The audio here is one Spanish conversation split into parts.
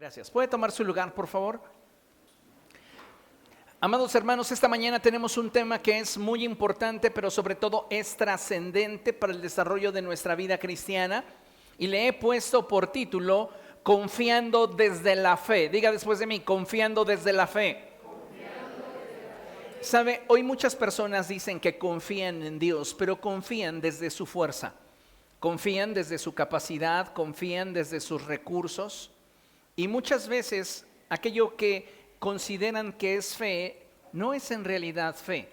Gracias. ¿Puede tomar su lugar, por favor? Amados hermanos, esta mañana tenemos un tema que es muy importante, pero sobre todo es trascendente para el desarrollo de nuestra vida cristiana. Y le he puesto por título, Confiando desde la fe. Diga después de mí, confiando desde la fe. Sabe, hoy muchas personas dicen que confían en Dios, pero confían desde su fuerza. Confían desde su capacidad, confían desde sus recursos. Y muchas veces aquello que consideran que es fe, no es en realidad fe,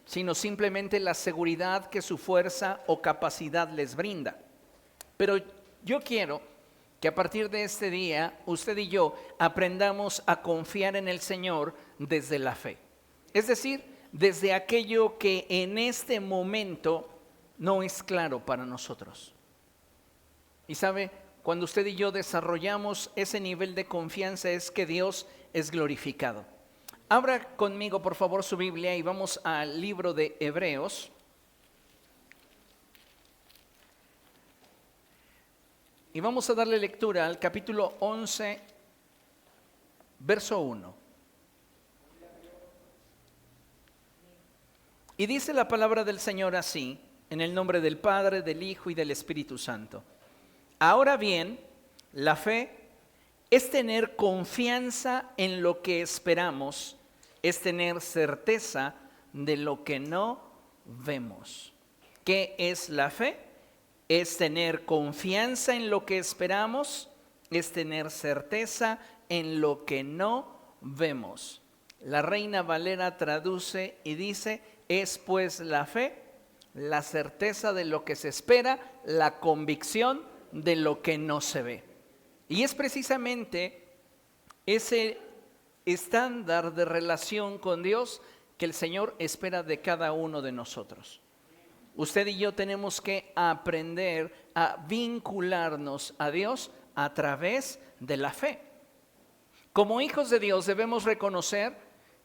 sino simplemente la seguridad que su fuerza o capacidad les brinda. Pero yo quiero que a partir de este día, usted y yo aprendamos a confiar en el Señor desde la fe. Es decir, desde aquello que en este momento no es claro para nosotros. Y sabe, cuando usted y yo desarrollamos ese nivel de confianza es que Dios es glorificado. Abra conmigo por favor su Biblia y vamos al libro de Hebreos. Y vamos a darle lectura al capítulo 11, verso 1. Y dice la palabra del Señor así, en el nombre del Padre, del Hijo y del Espíritu Santo. Ahora bien, la fe es tener confianza en lo que esperamos, es tener certeza de lo que no vemos. ¿Qué es la fe? Es tener confianza en lo que esperamos, es tener certeza en lo que no vemos. La Reina Valera traduce y dice, es pues la fe, la certeza de lo que se espera, la convicción de lo que no se ve. Y es precisamente ese estándar de relación con Dios que el Señor espera de cada uno de nosotros. Usted y yo tenemos que aprender a vincularnos a Dios a través de la fe. Como hijos de Dios debemos reconocer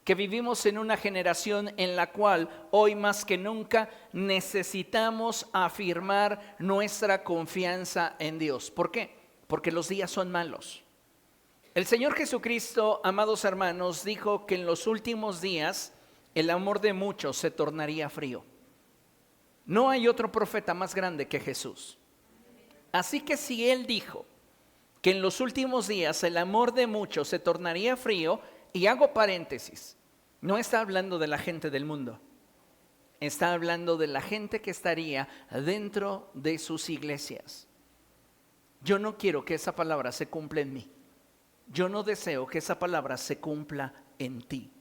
que vivimos en una generación en la cual hoy más que nunca necesitamos afirmar nuestra confianza en Dios. ¿Por qué? Porque los días son malos. El Señor Jesucristo, amados hermanos, dijo que en los últimos días el amor de muchos se tornaría frío. No hay otro profeta más grande que Jesús. Así que si Él dijo que en los últimos días el amor de muchos se tornaría frío, y hago paréntesis, no está hablando de la gente del mundo, está hablando de la gente que estaría dentro de sus iglesias. Yo no quiero que esa palabra se cumpla en mí. Yo no deseo que esa palabra se cumpla en ti,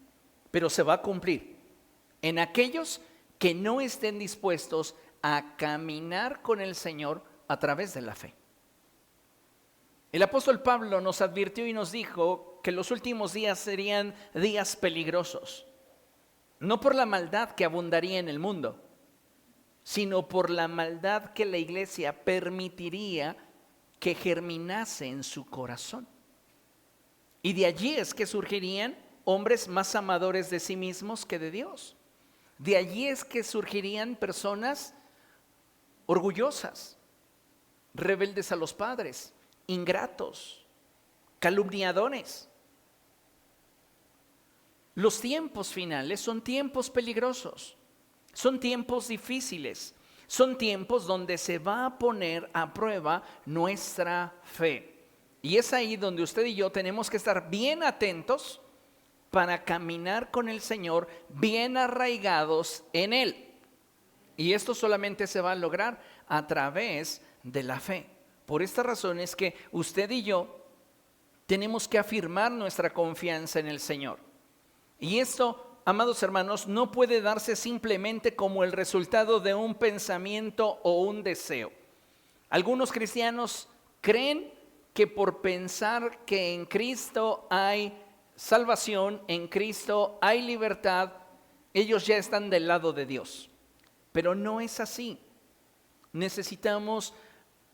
pero se va a cumplir en aquellos que no estén dispuestos a caminar con el Señor a través de la fe. El apóstol Pablo nos advirtió y nos dijo que los últimos días serían días peligrosos, no por la maldad que abundaría en el mundo, sino por la maldad que la iglesia permitiría que germinase en su corazón. Y de allí es que surgirían hombres más amadores de sí mismos que de Dios. De allí es que surgirían personas orgullosas, rebeldes a los padres, ingratos, calumniadores. Los tiempos finales son tiempos peligrosos, son tiempos difíciles, son tiempos donde se va a poner a prueba nuestra fe. Y es ahí donde usted y yo tenemos que estar bien atentos para caminar con el Señor, bien arraigados en Él. Y esto solamente se va a lograr a través de la fe. Por esta razón es que usted y yo tenemos que afirmar nuestra confianza en el Señor. Y esto, amados hermanos, no puede darse simplemente como el resultado de un pensamiento o un deseo. Algunos cristianos creen que por pensar que en Cristo hay salvación, en Cristo hay libertad, ellos ya están del lado de Dios. Pero no es así. Necesitamos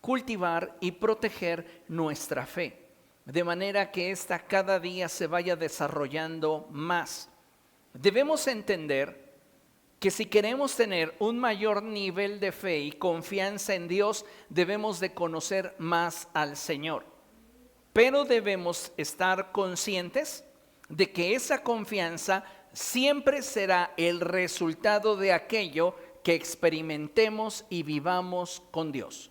cultivar y proteger nuestra fe, de manera que ésta cada día se vaya desarrollando más. Debemos entender que si queremos tener un mayor nivel de fe y confianza en Dios, debemos de conocer más al Señor. pero debemos estar conscientes de que esa confianza siempre será el resultado de aquello que experimentemos y vivamos con Dios.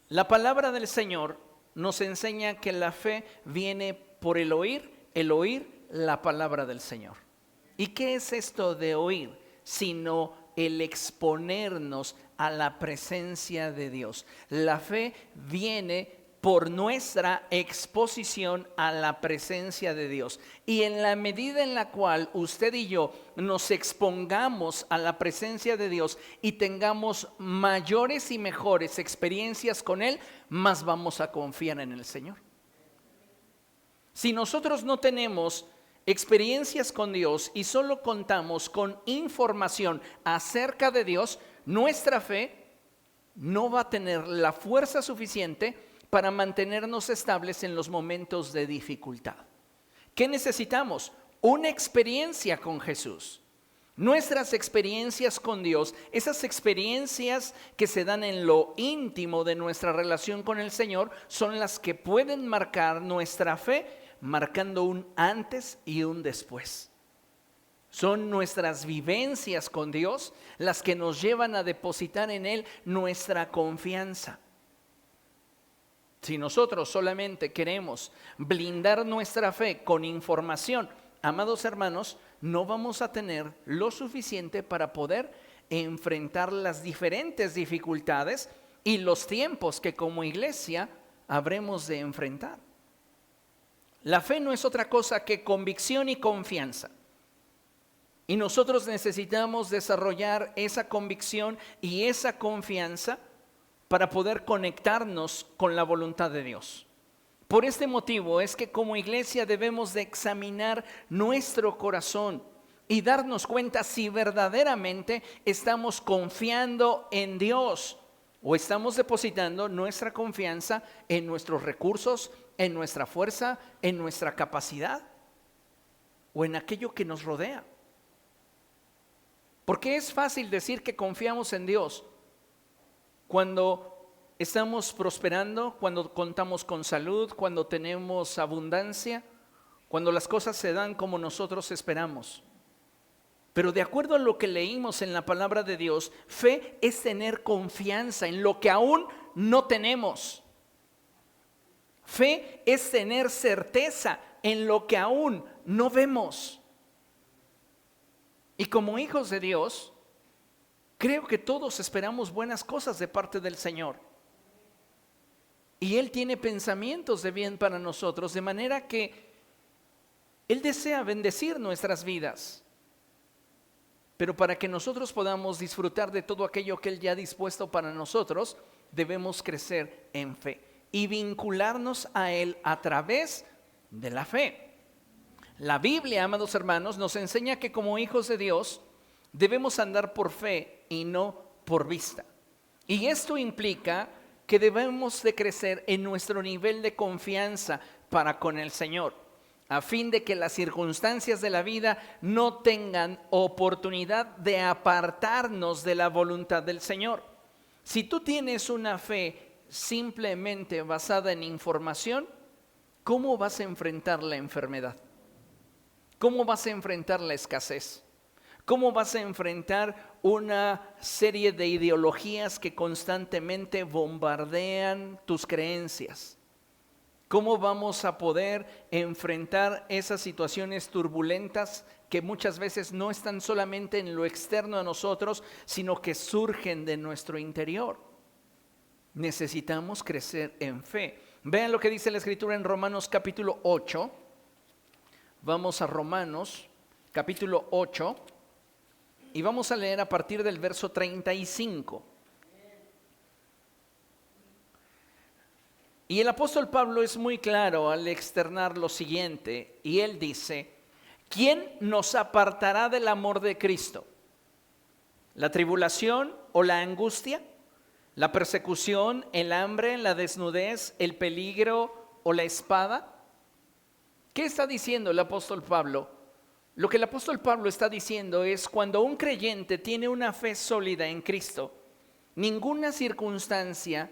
La palabra del Señor nos enseña que la fe viene por el oír la palabra del Señor. ¿Y qué es esto de oír? Sino el exponernos a la presencia de Dios. La fe viene por nuestra exposición a la presencia de Dios. Y en la medida en la cual usted y yo nos expongamos a la presencia de Dios y tengamos mayores y mejores experiencias con Él, más vamos a confiar en el Señor. Si nosotros no tenemos experiencias con Dios y solo contamos con información acerca de Dios, nuestra fe no va a tener la fuerza suficiente para mantenernos estables en los momentos de dificultad. ¿Qué necesitamos? Una experiencia con Jesús. Nuestras experiencias con Dios, esas experiencias que se dan en lo íntimo de nuestra relación con el Señor, son las que pueden marcar nuestra fe, marcando un antes y un después. Son nuestras vivencias con Dios las que nos llevan a depositar en Él nuestra confianza. Si nosotros solamente queremos blindar nuestra fe con información, amados hermanos, no vamos a tener lo suficiente para poder enfrentar las diferentes dificultades y los tiempos que como iglesia habremos de enfrentar. La fe no es otra cosa que convicción y confianza. Y nosotros necesitamos desarrollar esa convicción y esa confianza para poder conectarnos con la voluntad de Dios. Por este motivo es que como iglesia debemos de examinar nuestro corazón y darnos cuenta si verdaderamente estamos confiando en Dios o estamos depositando nuestra confianza en nuestros recursos, en nuestra fuerza, en nuestra capacidad o en aquello que nos rodea. Porque es fácil decir que confiamos en Dios cuando estamos prosperando, cuando contamos con salud, cuando tenemos abundancia, cuando las cosas se dan como nosotros esperamos. Pero de acuerdo a lo que leímos en la palabra de Dios, fe es tener confianza en lo que aún no tenemos. Fe es tener certeza en lo que aún no vemos. Y como hijos de Dios, creo que todos esperamos buenas cosas de parte del Señor. Y Él tiene pensamientos de bien para nosotros, de manera que Él desea bendecir nuestras vidas. Pero para que nosotros podamos disfrutar de todo aquello que Él ya ha dispuesto para nosotros, debemos crecer en fe y vincularnos a Él a través de la fe. La Biblia, amados hermanos, nos enseña que como hijos de Dios debemos andar por fe y no por vista. Y esto implica que debemos de crecer en nuestro nivel de confianza para con el Señor, a fin de que las circunstancias de la vida no tengan oportunidad de apartarnos de la voluntad del Señor. Si tú tienes una fe simplemente basada en información, ¿cómo vas a enfrentar la enfermedad? ¿Cómo vas a enfrentar la escasez? ¿Cómo vas a enfrentar una serie de ideologías que constantemente bombardean tus creencias? ¿Cómo vamos a poder enfrentar esas situaciones turbulentas que muchas veces no están solamente en lo externo a nosotros, sino que surgen de nuestro interior? Necesitamos crecer en fe. Vean lo que dice la Escritura en Romanos capítulo 8. Vamos a Romanos capítulo 8 y vamos a leer a partir del verso 35. Y el apóstol Pablo es muy claro al externar lo siguiente, y él dice: ¿quién nos apartará del amor de Cristo? ¿La tribulación o la angustia? ¿La persecución, el hambre, la desnudez, el peligro o la espada? ¿Qué está diciendo el apóstol Pablo? Lo que el apóstol Pablo está diciendo es: cuando un creyente tiene una fe sólida en Cristo, ninguna circunstancia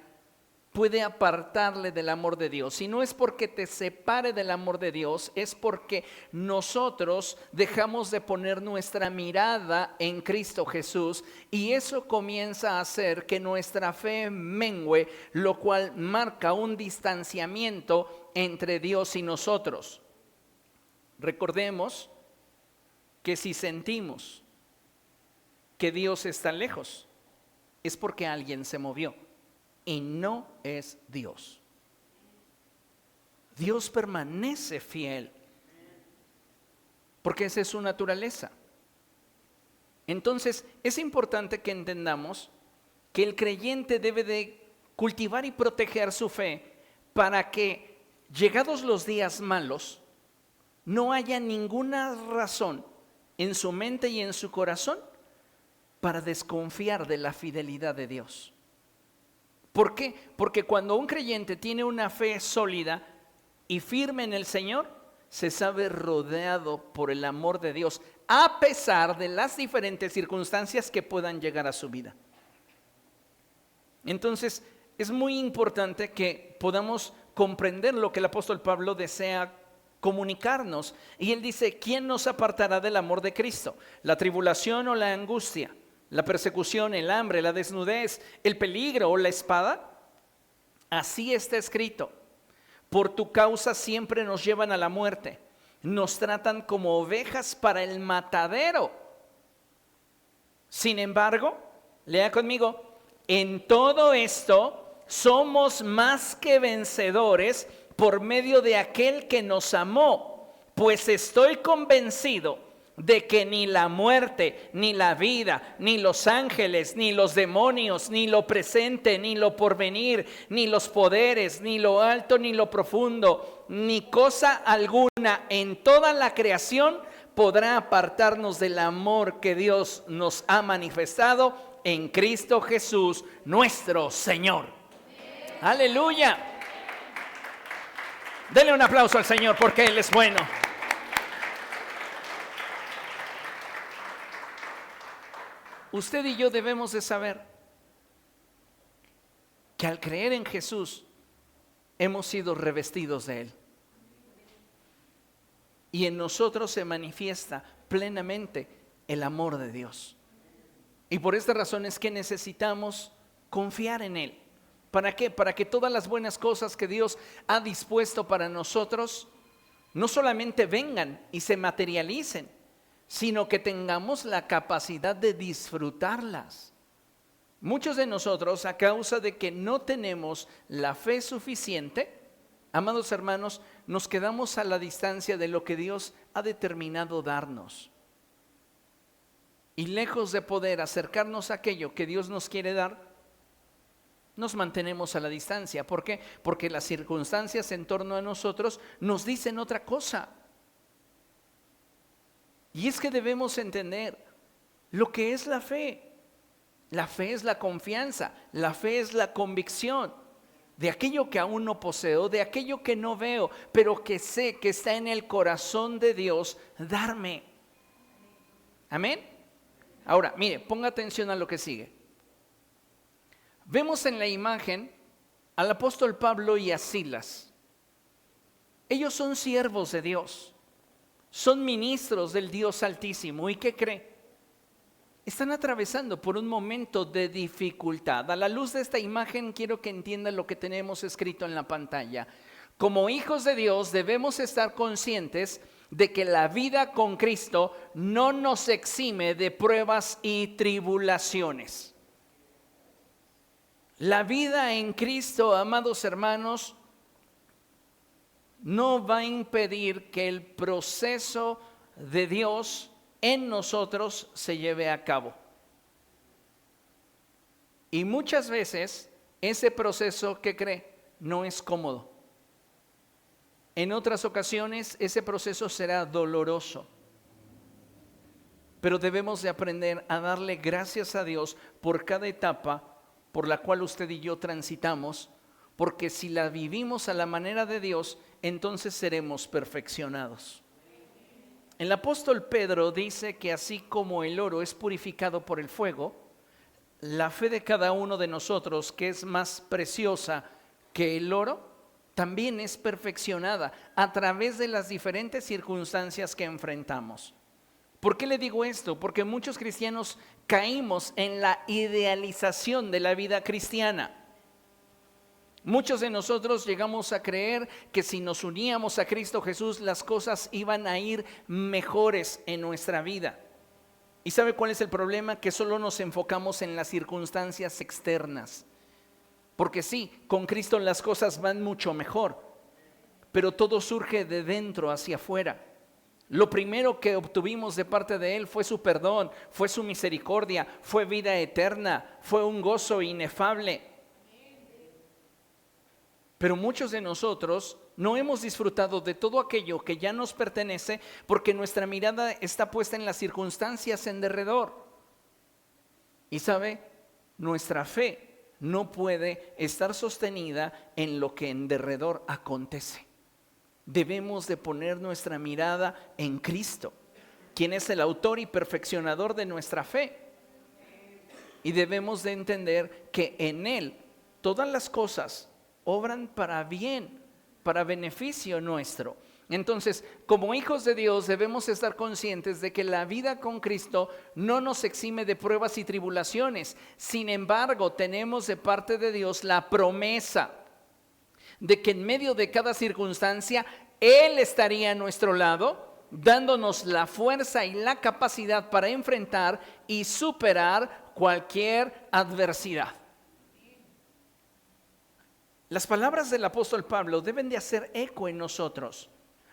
puede apartarle del amor de Dios. Y no es porque te separe del amor de Dios, es porque nosotros dejamos de poner nuestra mirada en Cristo Jesús, y eso comienza a hacer que nuestra fe mengüe, lo cual marca un distanciamiento entre Dios y nosotros. Recordemos que si sentimos que Dios está lejos, es porque alguien se movió y no es Dios. Dios permanece fiel porque esa es su naturaleza. Entonces es importante que entendamos que el creyente debe de cultivar y proteger su fe para que, llegados los días malos, no haya ninguna razón en su mente y en su corazón para desconfiar de la fidelidad de Dios. ¿Por qué? Porque cuando un creyente tiene una fe sólida y firme en el Señor, se sabe rodeado por el amor de Dios, a pesar de las diferentes circunstancias que puedan llegar a su vida. Entonces, es muy importante que podamos comprender lo que el apóstol Pablo desea comunicarnos. Y él dice: ¿quién nos apartará del amor de Cristo? ¿La tribulación o la angustia? ¿La persecución, el hambre, la desnudez, el peligro o la espada? Así está escrito: por tu causa siempre nos llevan a la muerte, nos tratan como ovejas para el matadero. Sin embargo, lea conmigo: en todo esto somos más que vencedores por medio de aquel que nos amó, pues estoy convencido de que ni la muerte, ni la vida, ni los ángeles, ni los demonios, ni lo presente, ni lo porvenir, ni los poderes, ni lo alto, ni lo profundo, ni cosa alguna en toda la creación podrá apartarnos del amor que Dios nos ha manifestado en Cristo Jesús, nuestro Señor. ¡Aleluya! Denle un aplauso al Señor porque Él es bueno. Usted y yo debemos de saber que al creer en Jesús hemos sido revestidos de Él. Y en nosotros se manifiesta plenamente el amor de Dios. Y por esta razón es que necesitamos confiar en Él. ¿Para qué? Para que todas las buenas cosas que Dios ha dispuesto para nosotros no solamente vengan y se materialicen, sino que tengamos la capacidad de disfrutarlas. Muchos de nosotros, a causa de que no tenemos la fe suficiente, amados hermanos, nos quedamos a la distancia de lo que Dios ha determinado darnos. Y lejos de poder acercarnos a aquello que Dios nos quiere dar, nos mantenemos a la distancia. ¿Por qué? Porque las circunstancias en torno a nosotros nos dicen otra cosa. Y es que debemos entender lo que es la fe. La fe es la confianza, la fe es la convicción de aquello que aún no poseo, de aquello que no veo, pero que sé que está en el corazón de Dios darme. Amén. Ahora, mire, ponga atención a lo que sigue. Vemos en la imagen al apóstol Pablo y a Silas. Ellos son siervos de Dios, son ministros del Dios Altísimo. ¿Y qué cree? Están atravesando por un momento de dificultad. A la luz de esta imagen quiero que entiendan lo que tenemos escrito en la pantalla. Como hijos de Dios debemos estar conscientes de que la vida con Cristo no nos exime de pruebas y tribulaciones. La vida en Cristo, amados hermanos, no va a impedir que el proceso de Dios en nosotros se lleve a cabo. Y muchas veces ese proceso, ¿qué cree? No es cómodo. En otras ocasiones ese proceso será doloroso. Pero debemos de aprender a darle gracias a Dios por cada etapa por la cual usted y yo transitamos, porque si la vivimos a la manera de Dios, entonces seremos perfeccionados. El apóstol Pedro dice que así como el oro es purificado por el fuego, la fe de cada uno de nosotros, que es más preciosa que el oro también es perfeccionada a través de las diferentes circunstancias que enfrentamos. ¿Por qué le digo esto? Porque muchos cristianos caímos en la idealización de la vida cristiana. Muchos de nosotros llegamos a creer que si nos uníamos a Cristo Jesús, las cosas iban a ir mejores en nuestra vida. ¿Y sabe cuál es el problema? Que solo nos enfocamos en las circunstancias externas. Porque sí, con Cristo las cosas van mucho mejor, pero todo surge de dentro hacia afuera. Lo primero que obtuvimos de parte de Él fue su perdón, fue su misericordia, fue vida eterna, fue un gozo inefable. Pero muchos de nosotros no hemos disfrutado de todo aquello que ya nos pertenece porque nuestra mirada está puesta en las circunstancias en derredor. Y sabe, nuestra fe no puede estar sostenida en lo que en derredor acontece. Debemos de poner nuestra mirada en Cristo, quien es el autor y perfeccionador de nuestra fe. Y debemos de entender que en Él todas las cosas obran para bien, para beneficio nuestro. Entonces, como hijos de Dios debemos estar conscientes de que la vida con Cristo no nos exime de pruebas y tribulaciones. Sin embargo, tenemos de parte de Dios la promesa de que en medio de cada circunstancia Él estaría a nuestro lado, dándonos la fuerza y la capacidad para enfrentar y superar cualquier adversidad. Las palabras del apóstol Pablo deben de hacer eco en nosotros,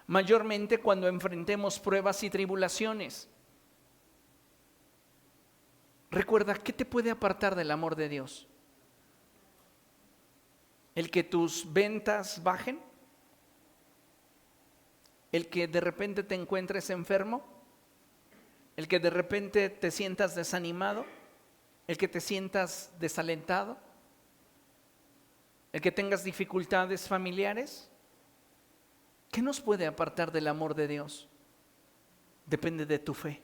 mayormente cuando enfrentemos pruebas y tribulaciones. Recuerda, ¿qué te puede apartar del amor de Dios? ¿El que tus ventas bajen? ¿El que de repente te encuentres enfermo? ¿El que de repente te sientas desanimado? ¿El que te sientas desalentado? ¿El que tengas dificultades familiares? ¿Qué nos puede apartar del amor de Dios? Depende de tu fe.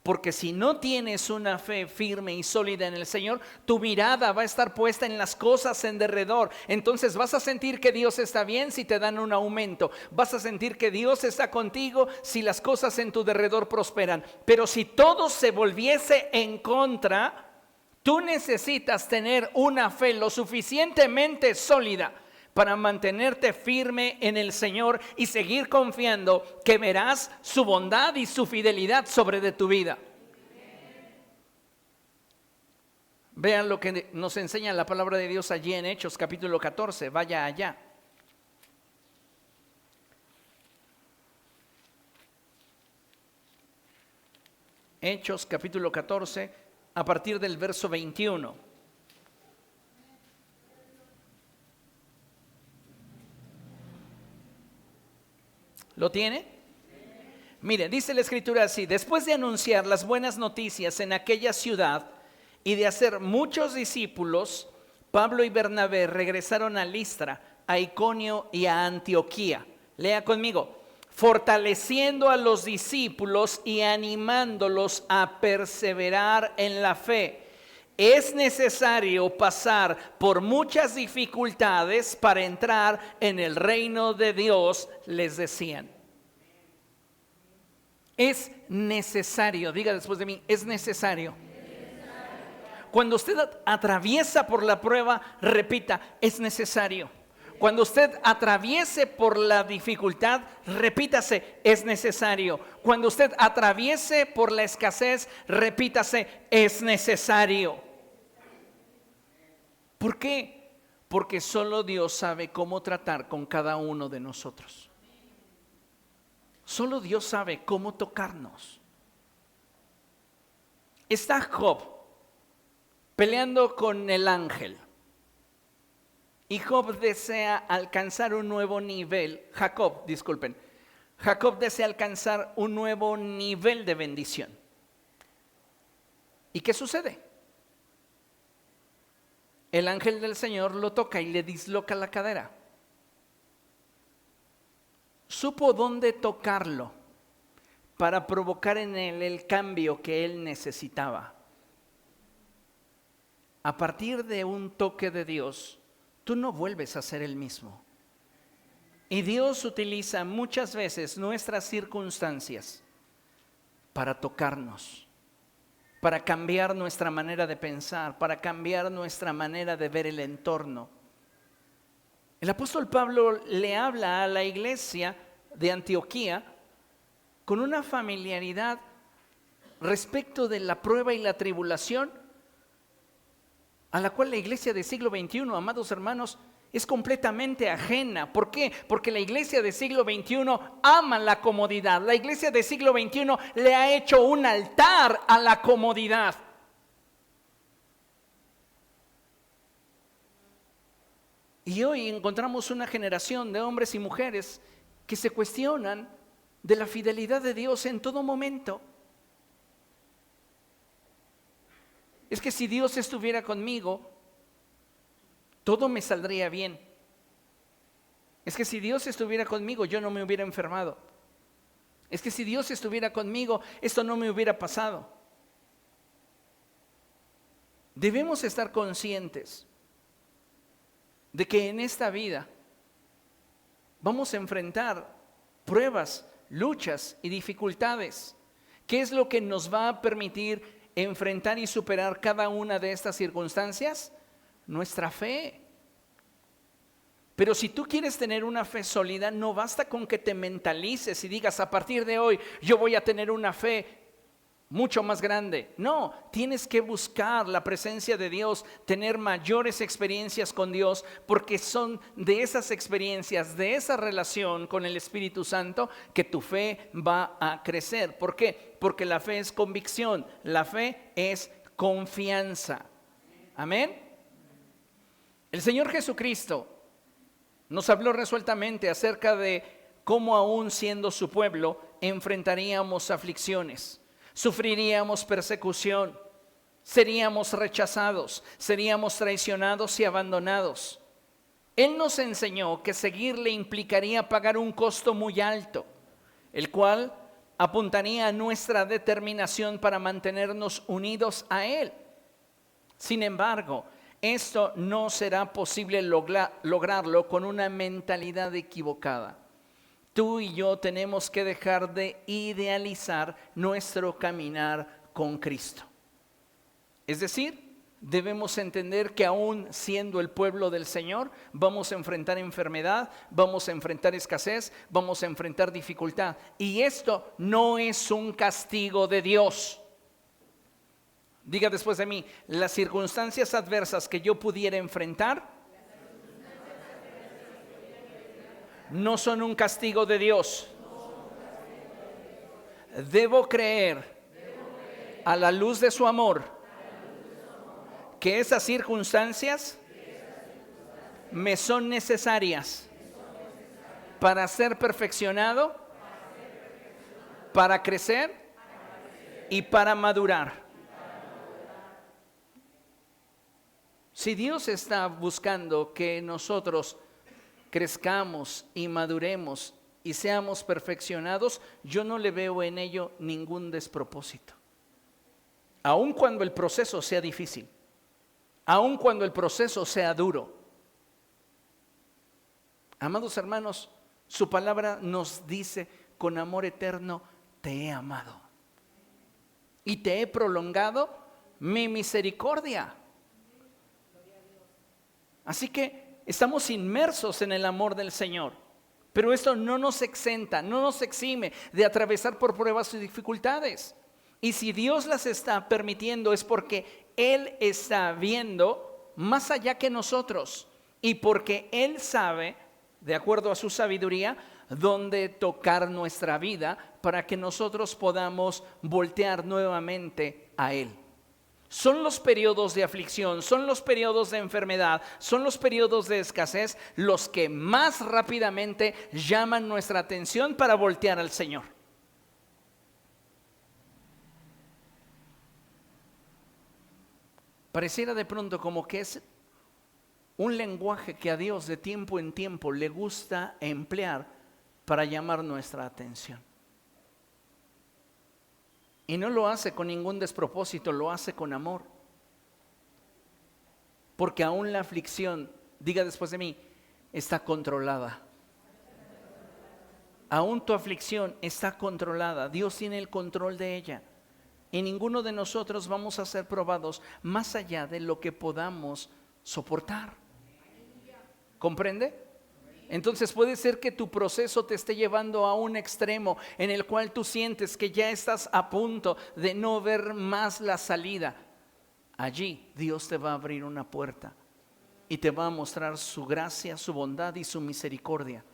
Porque si no tienes una fe firme y sólida en el Señor, tu mirada va a estar puesta en las cosas en derredor. Entonces vas a sentir que Dios está bien si te dan un aumento. Vas a sentir que Dios está contigo si las cosas en tu derredor prosperan. Pero si todo se volviese en contra, tú necesitas tener una fe lo suficientemente sólida para mantenerte firme en el Señor y seguir confiando que verás su bondad y su fidelidad sobre de tu vida. Vean lo que nos enseña la palabra de Dios allí en Hechos capítulo 14. Vaya allá. Hechos capítulo 14, a partir del verso 21. ¿Lo tiene? Mire, dice la escritura así: después de anunciar las buenas noticias en aquella ciudad y de hacer muchos discípulos, Pablo y Bernabé regresaron a Listra, a Iconio y a Antioquía. Lea conmigo: fortaleciendo a los discípulos y animándolos a perseverar en la fe. Es necesario pasar por muchas dificultades para entrar en el reino de Dios, les decían. Es necesario, diga después de mí, es necesario. Cuando usted atraviesa por la prueba, repita, es necesario. Cuando usted atraviese por la dificultad, repítase, es necesario. Cuando usted atraviese por la escasez, repítase, es necesario. ¿Por qué? Porque solo Dios sabe cómo tratar con cada uno de nosotros. Solo Dios sabe cómo tocarnos. Está Job peleando con el ángel. Y Job desea alcanzar un nuevo nivel. Jacob desea alcanzar un nuevo nivel de bendición. ¿Y qué sucede? El ángel del Señor lo toca y le disloca la cadera. Supo dónde tocarlo para provocar en él el cambio que él necesitaba. A partir de un toque de Dios, tú no vuelves a ser el mismo. Y Dios utiliza muchas veces nuestras circunstancias para tocarnos, para cambiar nuestra manera de pensar, para cambiar nuestra manera de ver el entorno. El apóstol Pablo le habla a la iglesia de Antioquía con una familiaridad respecto de la prueba y la tribulación a la cual la iglesia del siglo XXI, amados hermanos, es completamente ajena. ¿Por qué? Porque la iglesia del siglo XXI ama la comodidad. La iglesia del siglo XXI le ha hecho un altar a la comodidad. Y hoy encontramos una generación de hombres y mujeres que se cuestionan de la fidelidad de Dios en todo momento. Es que si Dios estuviera conmigo, todo me saldría bien. Es que si Dios estuviera conmigo, yo no me hubiera enfermado. Es que si Dios estuviera conmigo, esto no me hubiera pasado. Debemos estar conscientes de que en esta vida vamos a enfrentar pruebas, luchas y dificultades. ¿Qué es lo que nos va a permitir enfrentar y superar cada una de estas circunstancias? Nuestra fe. Pero si tú quieres tener una fe sólida, no basta con que te mentalices y digas: a partir de hoy yo voy a tener una fe mucho más grande. No, tienes que buscar la presencia de Dios, tener mayores experiencias con Dios, porque son de esas experiencias, de esa relación con el Espíritu Santo, que tu fe va a crecer. ¿Por qué? Porque la fe es convicción, la fe es confianza. Amén. El Señor Jesucristo nos habló resueltamente acerca de cómo, aún siendo su pueblo, enfrentaríamos aflicciones. Sufriríamos persecución, seríamos rechazados, seríamos traicionados y abandonados. Él nos enseñó que seguirle implicaría pagar un costo muy alto, el cual apuntaría a nuestra determinación para mantenernos unidos a Él. Sin embargo, esto no será posible lograrlo con una mentalidad equivocada. Tú y yo tenemos que dejar de idealizar nuestro caminar con Cristo. Es decir, debemos entender que aún siendo el pueblo del Señor, vamos a enfrentar enfermedad, vamos a enfrentar escasez, vamos a enfrentar dificultad. Y esto no es un castigo de Dios. Diga después de mí: las circunstancias adversas que yo pudiera enfrentar no son un castigo de Dios. Debo creer a la luz de su amor que esas circunstancias me son necesarias para ser perfeccionado, para crecer y para madurar. Si Dios está buscando que nosotros crezcamos y maduremos y seamos perfeccionados, yo no le veo en ello ningún despropósito. Aun cuando el proceso sea difícil, aun cuando el proceso sea duro. Amados hermanos, su palabra nos dice: con amor eterno te he amado y te he prolongado mi misericordia. Así que estamos inmersos en el amor del Señor, pero esto no nos exenta, no nos exime de atravesar por pruebas y dificultades. Y si Dios las está permitiendo, es porque Él está viendo más allá que nosotros, y porque Él sabe, de acuerdo a su sabiduría, dónde tocar nuestra vida para que nosotros podamos voltear nuevamente a Él. Son los periodos de aflicción, son los periodos de enfermedad, son los periodos de escasez los que más rápidamente llaman nuestra atención para voltear al Señor. Pareciera de pronto como que es un lenguaje que a Dios de tiempo en tiempo le gusta emplear para llamar nuestra atención. Y no lo hace con ningún despropósito, lo hace con amor. Porque aún la aflicción Diga después de mí, está controlada. Aún tu aflicción está controlada. Dios tiene el control de ella. Y ninguno de nosotros vamos a ser probados más allá de lo que podamos soportar. ¿Comprende? Entonces puede ser que tu proceso te esté llevando a un extremo en el cual tú sientes que ya estás a punto de no ver más la salida. Allí Dios te va a abrir una puerta y te va a mostrar su gracia, su bondad y su misericordia.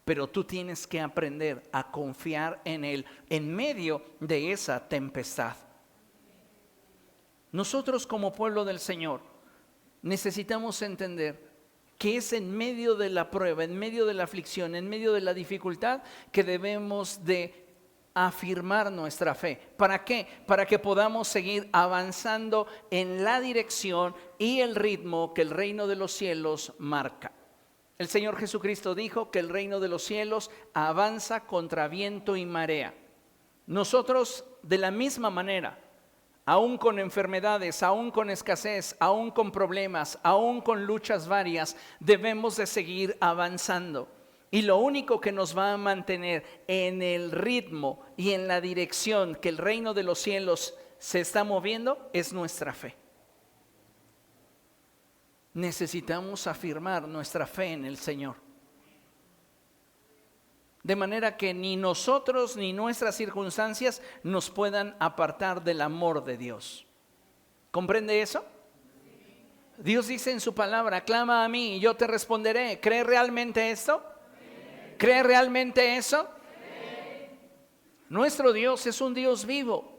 Pero tú tienes que aprender a confiar en Él en medio de esa tempestad. Nosotros como pueblo del Señor necesitamos entender que es en medio de la prueba, en medio de la aflicción, en medio de la dificultad que debemos de afirmar nuestra fe. ¿Para qué? Para que podamos seguir avanzando en la dirección y el ritmo que el reino de los cielos marca. El Señor Jesucristo dijo que el reino de los cielos avanza contra viento y marea. Nosotros de la misma manera, aún con enfermedades, aún con escasez, aún con problemas, aún con luchas varias, debemos de seguir avanzando. Y lo único que nos va a mantener en el ritmo y en la dirección que el reino de los cielos se está moviendo es nuestra fe. Necesitamos afirmar nuestra fe en el Señor. De manera que ni nosotros ni nuestras circunstancias nos puedan apartar del amor de Dios. ¿Comprende eso? Dios dice en su palabra, clama a mí y yo te responderé. ¿Cree realmente esto? ¿Cree realmente eso? Nuestro Dios es un Dios vivo.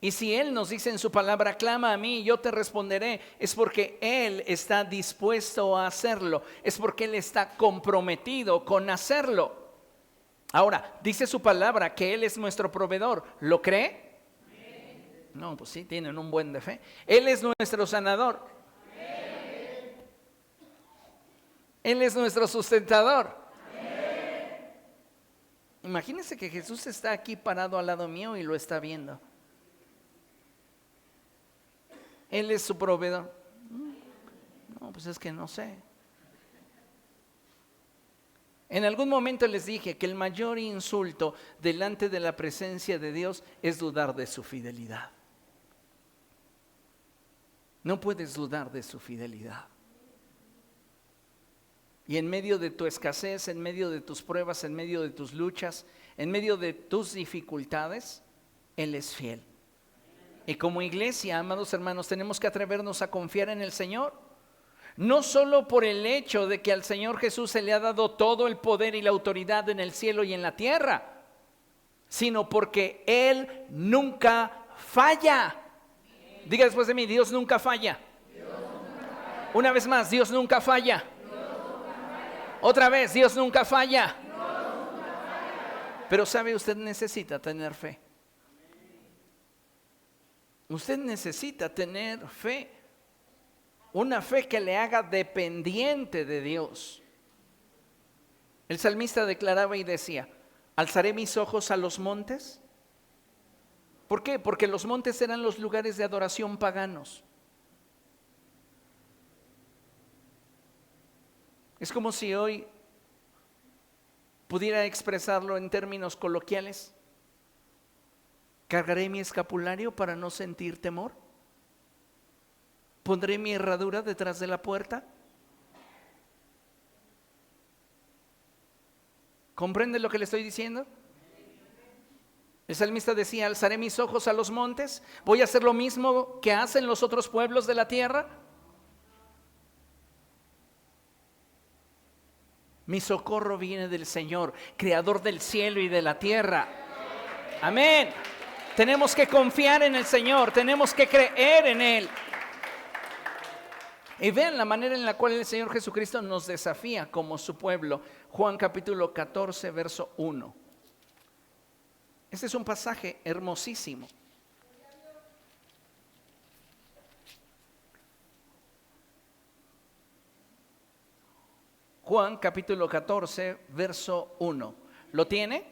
Y si Él nos dice en su palabra, clama a mí y yo te responderé, es porque Él está dispuesto a hacerlo. Es porque Él está comprometido con hacerlo. Ahora, dice su palabra que Él es nuestro proveedor. ¿Lo cree? No, pues sí, tienen un buen de fe. Él es nuestro sanador. Él es nuestro sustentador. Imagínense que Jesús está aquí parado al lado mío y lo está viendo. Él es su proveedor. No, pues es que no sé. En algún momento les dije que el mayor insulto delante de la presencia de Dios es dudar de su fidelidad. No puedes dudar de su fidelidad. Y en medio de tu escasez, en medio de tus pruebas, en medio de tus luchas, en medio de tus dificultades, Él es fiel. Y como iglesia, amados hermanos, tenemos que atrevernos a confiar en el Señor. No solo por el hecho de que al Señor Jesús se le ha dado todo el poder y la autoridad en el cielo y en la tierra, sino porque Él nunca falla. Diga después de mí, Dios nunca falla. Una vez más, Dios nunca falla. Otra vez, Dios nunca falla. Pero sabe, usted necesita tener fe. Usted necesita tener fe. Una fe que le haga dependiente de Dios. El salmista declaraba y decía, ¿alzaré mis ojos a los montes? ¿Por qué? Porque los montes eran los lugares de adoración paganos. Es como si hoy pudiera expresarlo en términos coloquiales. ¿Cargaré mi escapulario para no sentir temor? ¿Pondré mi herradura detrás de la puerta? ¿Comprende lo que le estoy diciendo? El salmista decía, alzaré mis ojos a los montes, voy a hacer lo mismo que hacen los otros pueblos de la tierra. Mi socorro viene del Señor, creador del cielo y de la tierra. Amén. Tenemos que confiar en el Señor, tenemos que creer en Él. Y vean la manera en la cual el Señor Jesucristo nos desafía como su pueblo. Juan capítulo 14, verso 1. Este es un pasaje hermosísimo. Juan capítulo 14, verso 1. ¿Lo tiene?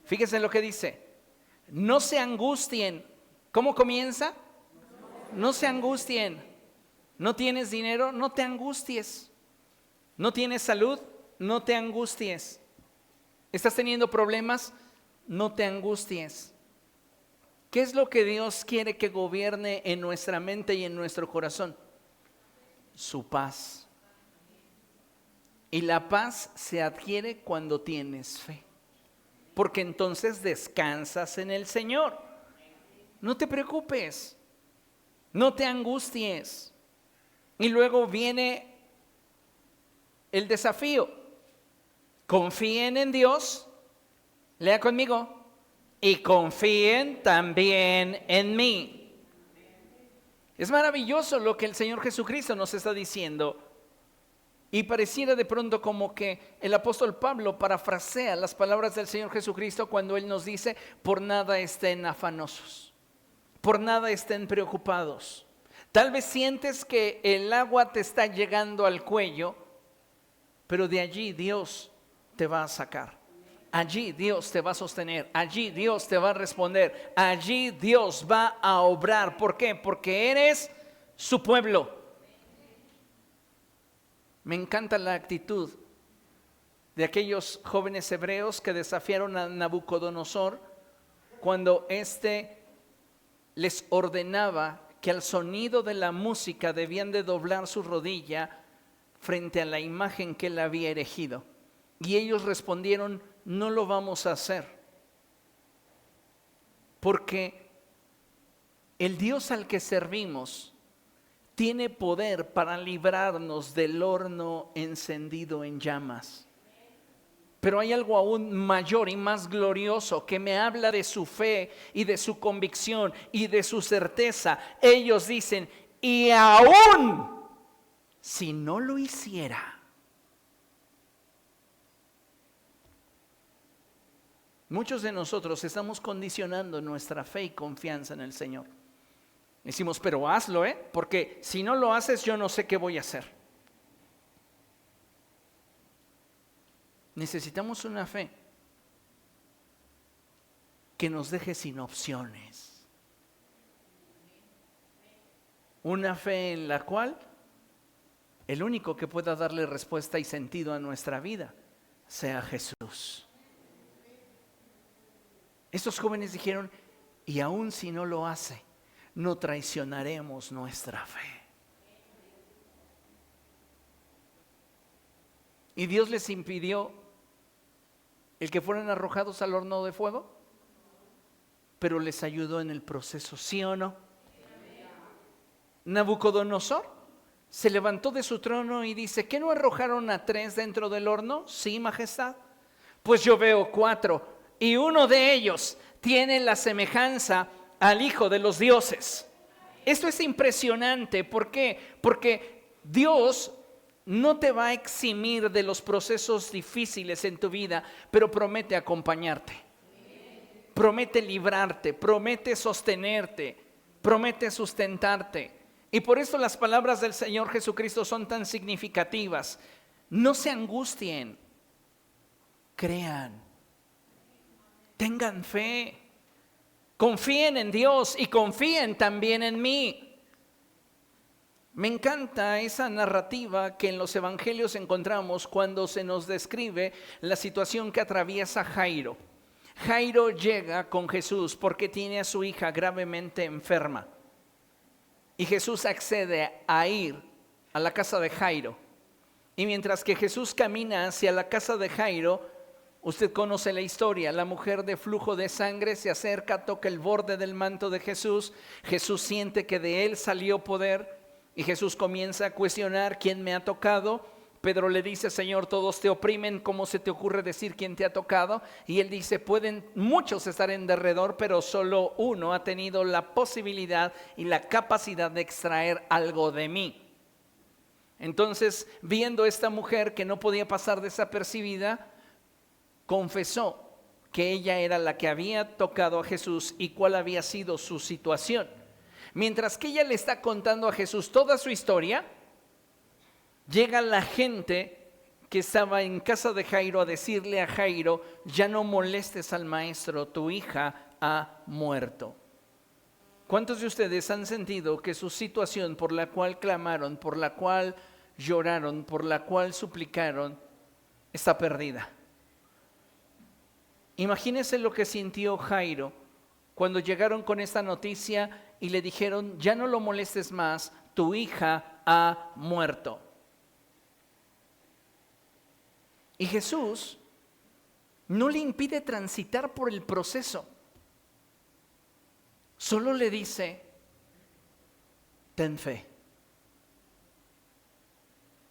Fíjense lo que dice. No se angustien. ¿Cómo comienza? No se angustien. ¿No tienes dinero? No te angusties. ¿No tienes salud? No te angusties. ¿Estás teniendo problemas? No te angusties. ¿Qué es lo que Dios quiere que gobierne en nuestra mente y en nuestro corazón? Su paz. Y la paz se adquiere cuando tienes fe, porque entonces descansas en el Señor. No te preocupes, no te angusties. Y luego viene el desafío. Confíen en Dios, lea conmigo, y confíen también en mí. Es maravilloso lo que el Señor Jesucristo nos está diciendo. Y pareciera de pronto como que el apóstol Pablo parafrasea las palabras del Señor Jesucristo cuando Él nos dice: por nada estén afanosos, por nada estén preocupados. Tal vez sientes que el agua te está llegando al cuello, pero de allí Dios te va a sacar. Allí Dios te va a sostener, allí Dios te va a responder, allí Dios va a obrar. ¿Por qué? Porque eres su pueblo. Me encanta la actitud de aquellos jóvenes hebreos que desafiaron a Nabucodonosor cuando éste les ordenaba que al sonido de la música debían de doblar su rodilla frente a la imagen que él había erigido. Y ellos respondieron: no lo vamos a hacer, porque el Dios al que servimos tiene poder para librarnos del horno encendido en llamas. Pero hay algo aún mayor y más glorioso que me habla de su fe y de su convicción y de su certeza. Ellos dicen: y aún si no lo hiciera. Muchos de nosotros estamos condicionando nuestra fe y confianza en el Señor. Decimos: pero hazlo, porque si no lo haces, yo no sé qué voy a hacer. Necesitamos una fe que nos deje sin opciones. Una fe en la cual el único que pueda darle respuesta y sentido a nuestra vida sea Jesús. Estos jóvenes dijeron: y aun si no lo hace, no traicionaremos nuestra fe. ¿Y Dios les impidió el que fueran arrojados al horno de fuego? Pero les ayudó en el proceso, ¿sí o no? Nabucodonosor se levantó de su trono y dice: ¿qué no arrojaron a 3 dentro del horno? Sí, majestad. Pues yo veo 4 y uno de ellos tiene la semejanza al Hijo de los dioses. Esto es impresionante. ¿Por qué? Porque Dios no te va a eximir de los procesos difíciles en tu vida, pero promete acompañarte, promete librarte, promete sostenerte, promete sustentarte. Y por eso las palabras del Señor Jesucristo son tan significativas. No se angustien, crean, tengan fe. Confíen en Dios y confíen también en mí. Me encanta esa narrativa que en los evangelios encontramos cuando se nos describe la situación que atraviesa Jairo. Jairo llega con Jesús porque tiene a su hija gravemente enferma. Y Jesús accede a ir a la casa de Jairo. Y mientras que Jesús camina hacia la casa de Jairo, usted conoce la historia. La mujer de flujo de sangre se acerca, toca el borde del manto de Jesús. Jesús siente que de él salió poder y Jesús comienza a cuestionar: ¿quién me ha tocado? Pedro le dice: Señor, todos te oprimen, ¿cómo se te ocurre decir quién te ha tocado? Y él dice: pueden muchos estar en derredor, pero solo uno ha tenido la posibilidad y la capacidad de extraer algo de mí. Entonces, viendo esta mujer que no podía pasar desapercibida, confesó que ella era la que había tocado a Jesús y cuál había sido su situación. Mientras que ella le está contando a Jesús toda su historia, llega la gente que estaba en casa de Jairo a decirle a Jairo: ya no molestes al maestro, tu hija ha muerto. ¿Cuántos de ustedes han sentido que su situación por la cual clamaron, por la cual lloraron, por la cual suplicaron, está perdida? Imagínense lo que sintió Jairo cuando llegaron con esta noticia y le dijeron: ya no lo molestes más, tu hija ha muerto. Y Jesús no le impide transitar por el proceso. Solo le dice: ten fe.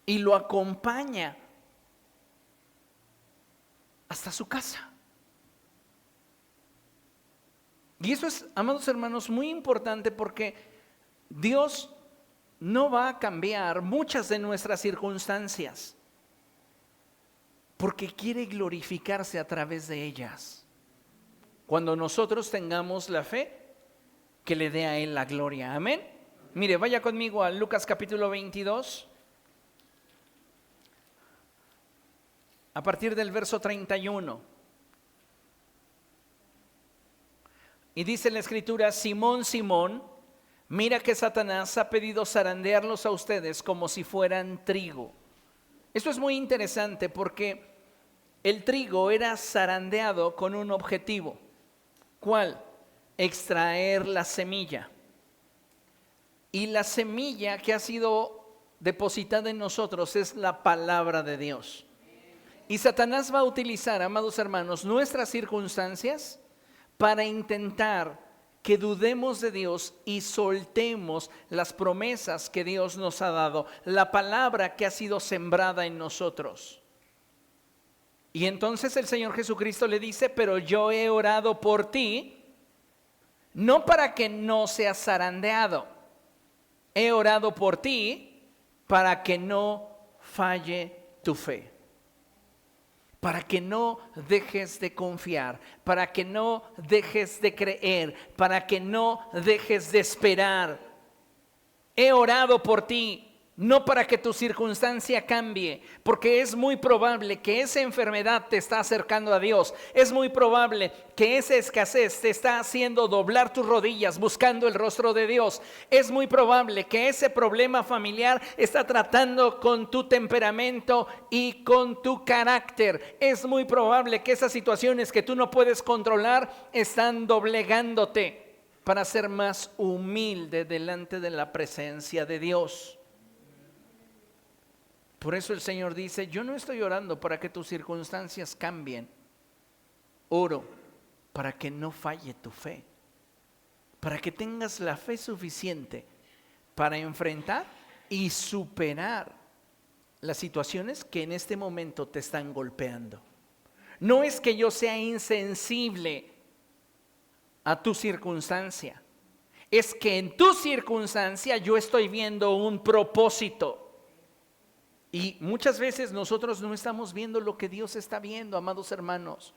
Y lo acompaña hasta su casa. Y eso es, amados hermanos, muy importante, porque Dios no va a cambiar muchas de nuestras circunstancias, porque quiere glorificarse a través de ellas. Cuando nosotros tengamos la fe que le dé a Él la gloria. Amén. Mire, vaya conmigo a Lucas capítulo 22. A partir del verso 31. Y dice la Escritura: Simón, Simón, mira que Satanás ha pedido zarandearlos a ustedes como si fueran trigo. Esto es muy interesante, porque el trigo era zarandeado con un objetivo. ¿Cuál? Extraer la semilla. Y la semilla que ha sido depositada en nosotros es la palabra de Dios. Y Satanás va a utilizar, amados hermanos, nuestras circunstancias para intentar que dudemos de Dios y soltemos las promesas que Dios nos ha dado, la palabra que ha sido sembrada en nosotros. Y entonces el Señor Jesucristo le dice: pero yo he orado por ti, no para que no seas zarandeado, he orado por ti para que no falle tu fe, para que no dejes de confiar, para que no dejes de creer, para que no dejes de esperar. He orado por ti, no para que tu circunstancia cambie, porque es muy probable que esa enfermedad te está acercando a Dios. Es muy probable que esa escasez te está haciendo doblar tus rodillas buscando el rostro de Dios. Es muy probable que ese problema familiar está tratando con tu temperamento y con tu carácter. Es muy probable que esas situaciones que tú no puedes controlar están doblegándote para ser más humilde delante de la presencia de Dios. Por eso el Señor dice: yo no estoy orando para que tus circunstancias cambien, oro para que no falle tu fe, para que tengas la fe suficiente para enfrentar y superar las situaciones que en este momento te están golpeando. No es que yo sea insensible a tu circunstancia, es que en tu circunstancia yo estoy viendo un propósito. Y muchas veces nosotros no estamos viendo lo que Dios está viendo, amados hermanos.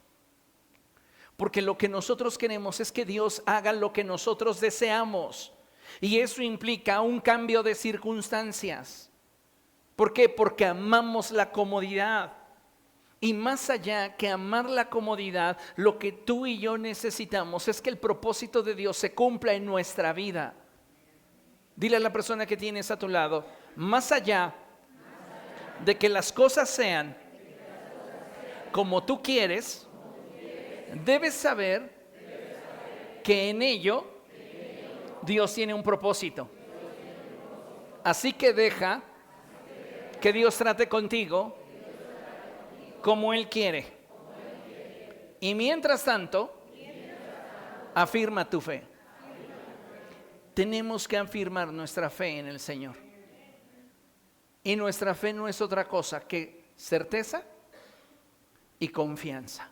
Porque lo que nosotros queremos es que Dios haga lo que nosotros deseamos. Y eso implica un cambio de circunstancias. ¿Por qué? Porque amamos la comodidad. Y más allá que amar la comodidad, lo que tú y yo necesitamos es que el propósito de Dios se cumpla en nuestra vida. Dile a la persona que tienes a tu lado: más allá de que las cosas sean como tú quieres, debes saber que en ello Dios tiene un propósito. Así que deja que Dios trate contigo como Él quiere. Y mientras tanto, afirma tu fe. Tenemos que afirmar nuestra fe en el Señor. Y nuestra fe no es otra cosa que certeza y confianza.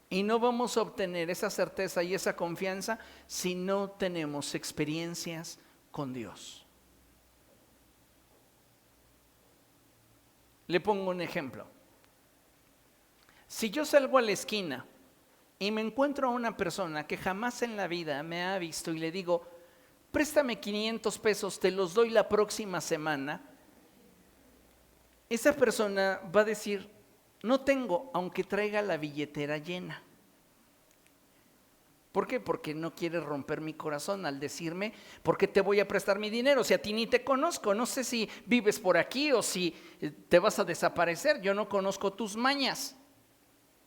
Y no vamos a obtener esa certeza y esa confianza si no tenemos experiencias con Dios. Le pongo un ejemplo. Si yo salgo a la esquina y me encuentro a una persona que jamás en la vida me ha visto y le digo: préstame 500 pesos, te los doy la próxima semana, esa persona va a decir: no tengo, aunque traiga la billetera llena. ¿Por qué? Porque no quieres romper mi corazón al decirme, ¿por qué te voy a prestar mi dinero? Si a ti ni te conozco, no sé si vives por aquí o si te vas a desaparecer, yo no conozco tus mañas,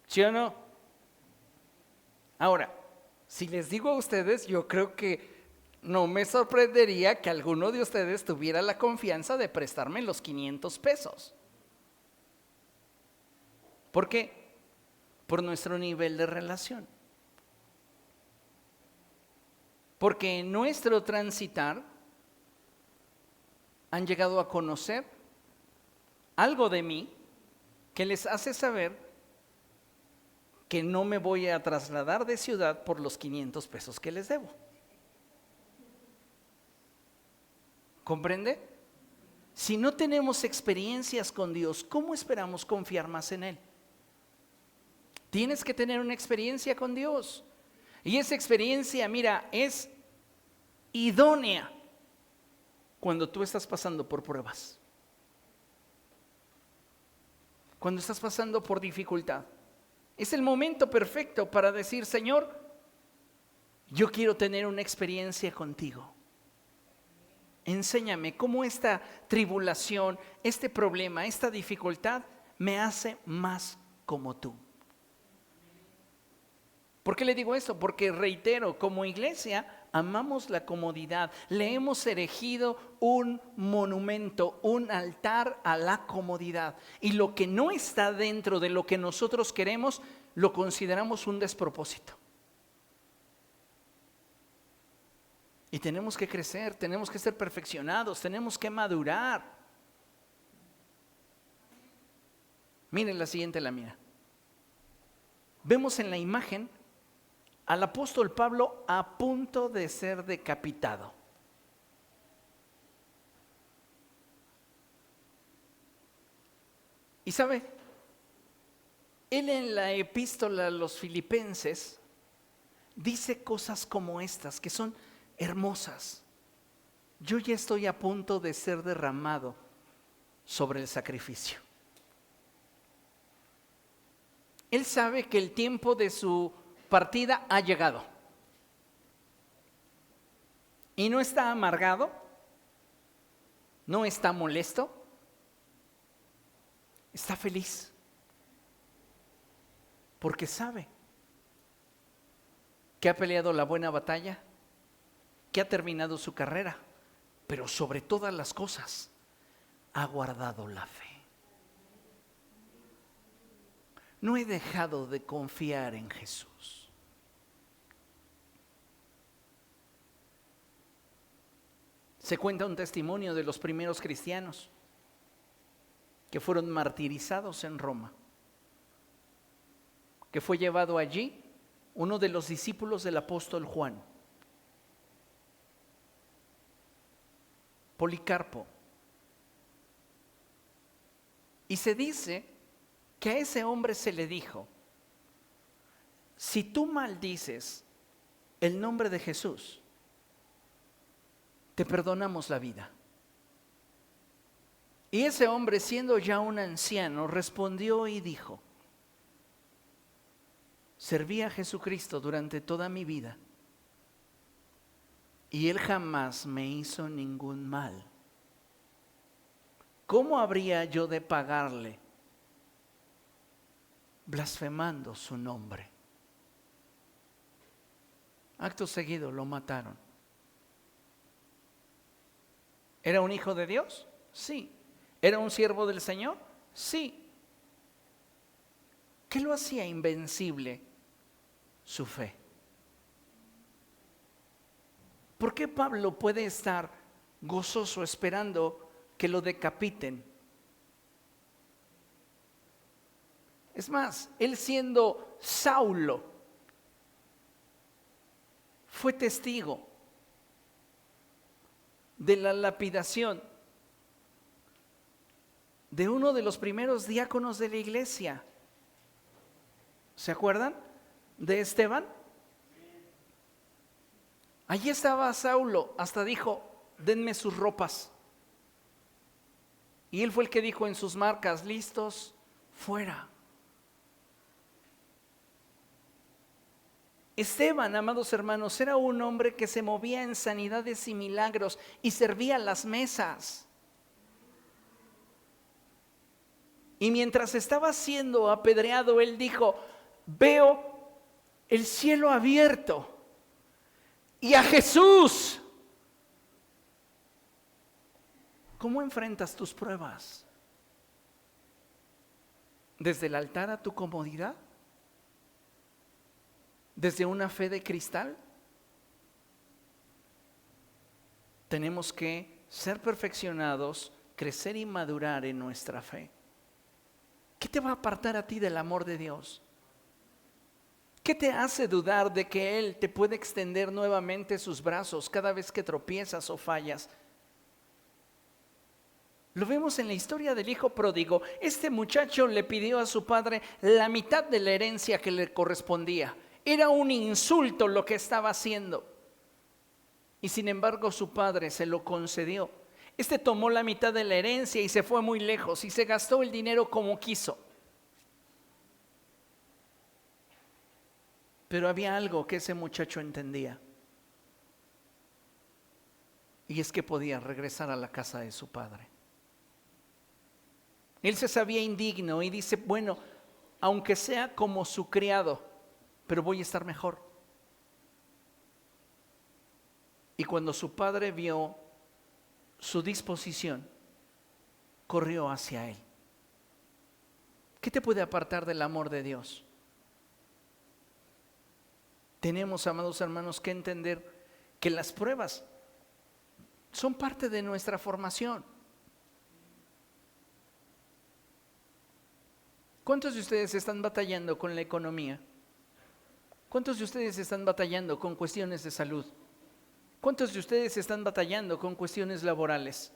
¿sí o no? Ahora, si les digo a ustedes, yo creo que no me sorprendería que alguno de ustedes tuviera la confianza de prestarme los 500 pesos. ¿Por qué? Por nuestro nivel de relación. Porque en nuestro transitar han llegado a conocer algo de mí que les hace saber que no me voy a trasladar de ciudad por los 500 pesos que les debo. ¿Comprende? Si no tenemos experiencias con Dios, ¿cómo esperamos confiar más en Él? Tienes que tener una experiencia con Dios. Y esa experiencia, mira, es idónea cuando tú estás pasando por pruebas, cuando estás pasando por dificultad. Es el momento perfecto para decir, Señor, yo quiero tener una experiencia contigo. Enséñame cómo esta tribulación, este problema, esta dificultad me hace más como tú. ¿Por qué le digo esto? Porque reitero, como iglesia amamos la comodidad. Le hemos erigido un monumento, un altar a la comodidad. Y lo que no está dentro de lo que nosotros queremos, lo consideramos un despropósito. Y tenemos que crecer, tenemos que ser perfeccionados, tenemos que madurar. Miren la siguiente lámina. Vemos en la imagen al apóstol Pablo a punto de ser decapitado. Y sabe, él en la epístola a los Filipenses dice cosas como estas, que son hermosas. Yo ya estoy a punto de ser derramado sobre el sacrificio. Él sabe que el tiempo de su partida ha llegado. Y no está amargado, no está molesto, está feliz. Porque sabe que ha peleado la buena batalla, que ha terminado su carrera, pero sobre todas las cosas ha guardado la fe. No he dejado de confiar en Jesús. Se cuenta un testimonio de los primeros cristianos que fueron martirizados en Roma, que fue llevado allí uno de los discípulos del apóstol Juan, Policarpo. Y se dice que a ese hombre se le dijo, si tú maldices el nombre de Jesús, te perdonamos la vida. Y ese hombre, siendo ya un anciano, respondió y dijo, serví a Jesucristo durante toda mi vida y Él jamás me hizo ningún mal. ¿Cómo habría yo de pagarle blasfemando su nombre? Acto seguido lo mataron. ¿Era un hijo de Dios? Sí. ¿Era un siervo del Señor? Sí. ¿Qué lo hacía invencible? Su fe. ¿Por qué Pablo puede estar gozoso esperando que lo decapiten? Es más, él siendo Saulo, fue testigo de la lapidación de uno de los primeros diáconos de la iglesia. ¿Se acuerdan de Esteban? Allí estaba Saulo, hasta dijo, denme sus ropas. Y él fue el que dijo en sus marcas, listos, fuera. Esteban, amados hermanos, era un hombre que se movía en sanidades y milagros y servía las mesas. Y mientras estaba siendo apedreado, él dijo: veo el cielo abierto y a Jesús. ¿Cómo enfrentas tus pruebas? ¿Desde el altar a tu comodidad? ¿Desde una fe de cristal? Tenemos que ser perfeccionados, crecer y madurar en nuestra fe. ¿Qué te va a apartar a ti del amor de Dios? ¿Qué te hace dudar de que Él te puede extender nuevamente sus brazos cada vez que tropiezas o fallas? Lo vemos en la historia del hijo pródigo. Este muchacho le pidió a su padre la mitad de la herencia que le correspondía. Era un insulto lo que estaba haciendo. Y sin embargo su padre se lo concedió. Este tomó la mitad de la herencia y se fue muy lejos y se gastó el dinero como quiso. Pero había algo que ese muchacho entendía. Y es que podía regresar a la casa de su padre. Él se sabía indigno y dice: bueno, aunque sea como su criado, pero voy a estar mejor. Y cuando su padre vio su disposición, corrió hacia él. ¿Qué te puede apartar del amor de Dios? Tenemos, amados hermanos, que entender que las pruebas son parte de nuestra formación. ¿Cuántos de ustedes están batallando con la economía? ¿Cuántos de ustedes están batallando con cuestiones de salud? ¿Cuántos de ustedes están batallando con cuestiones laborales?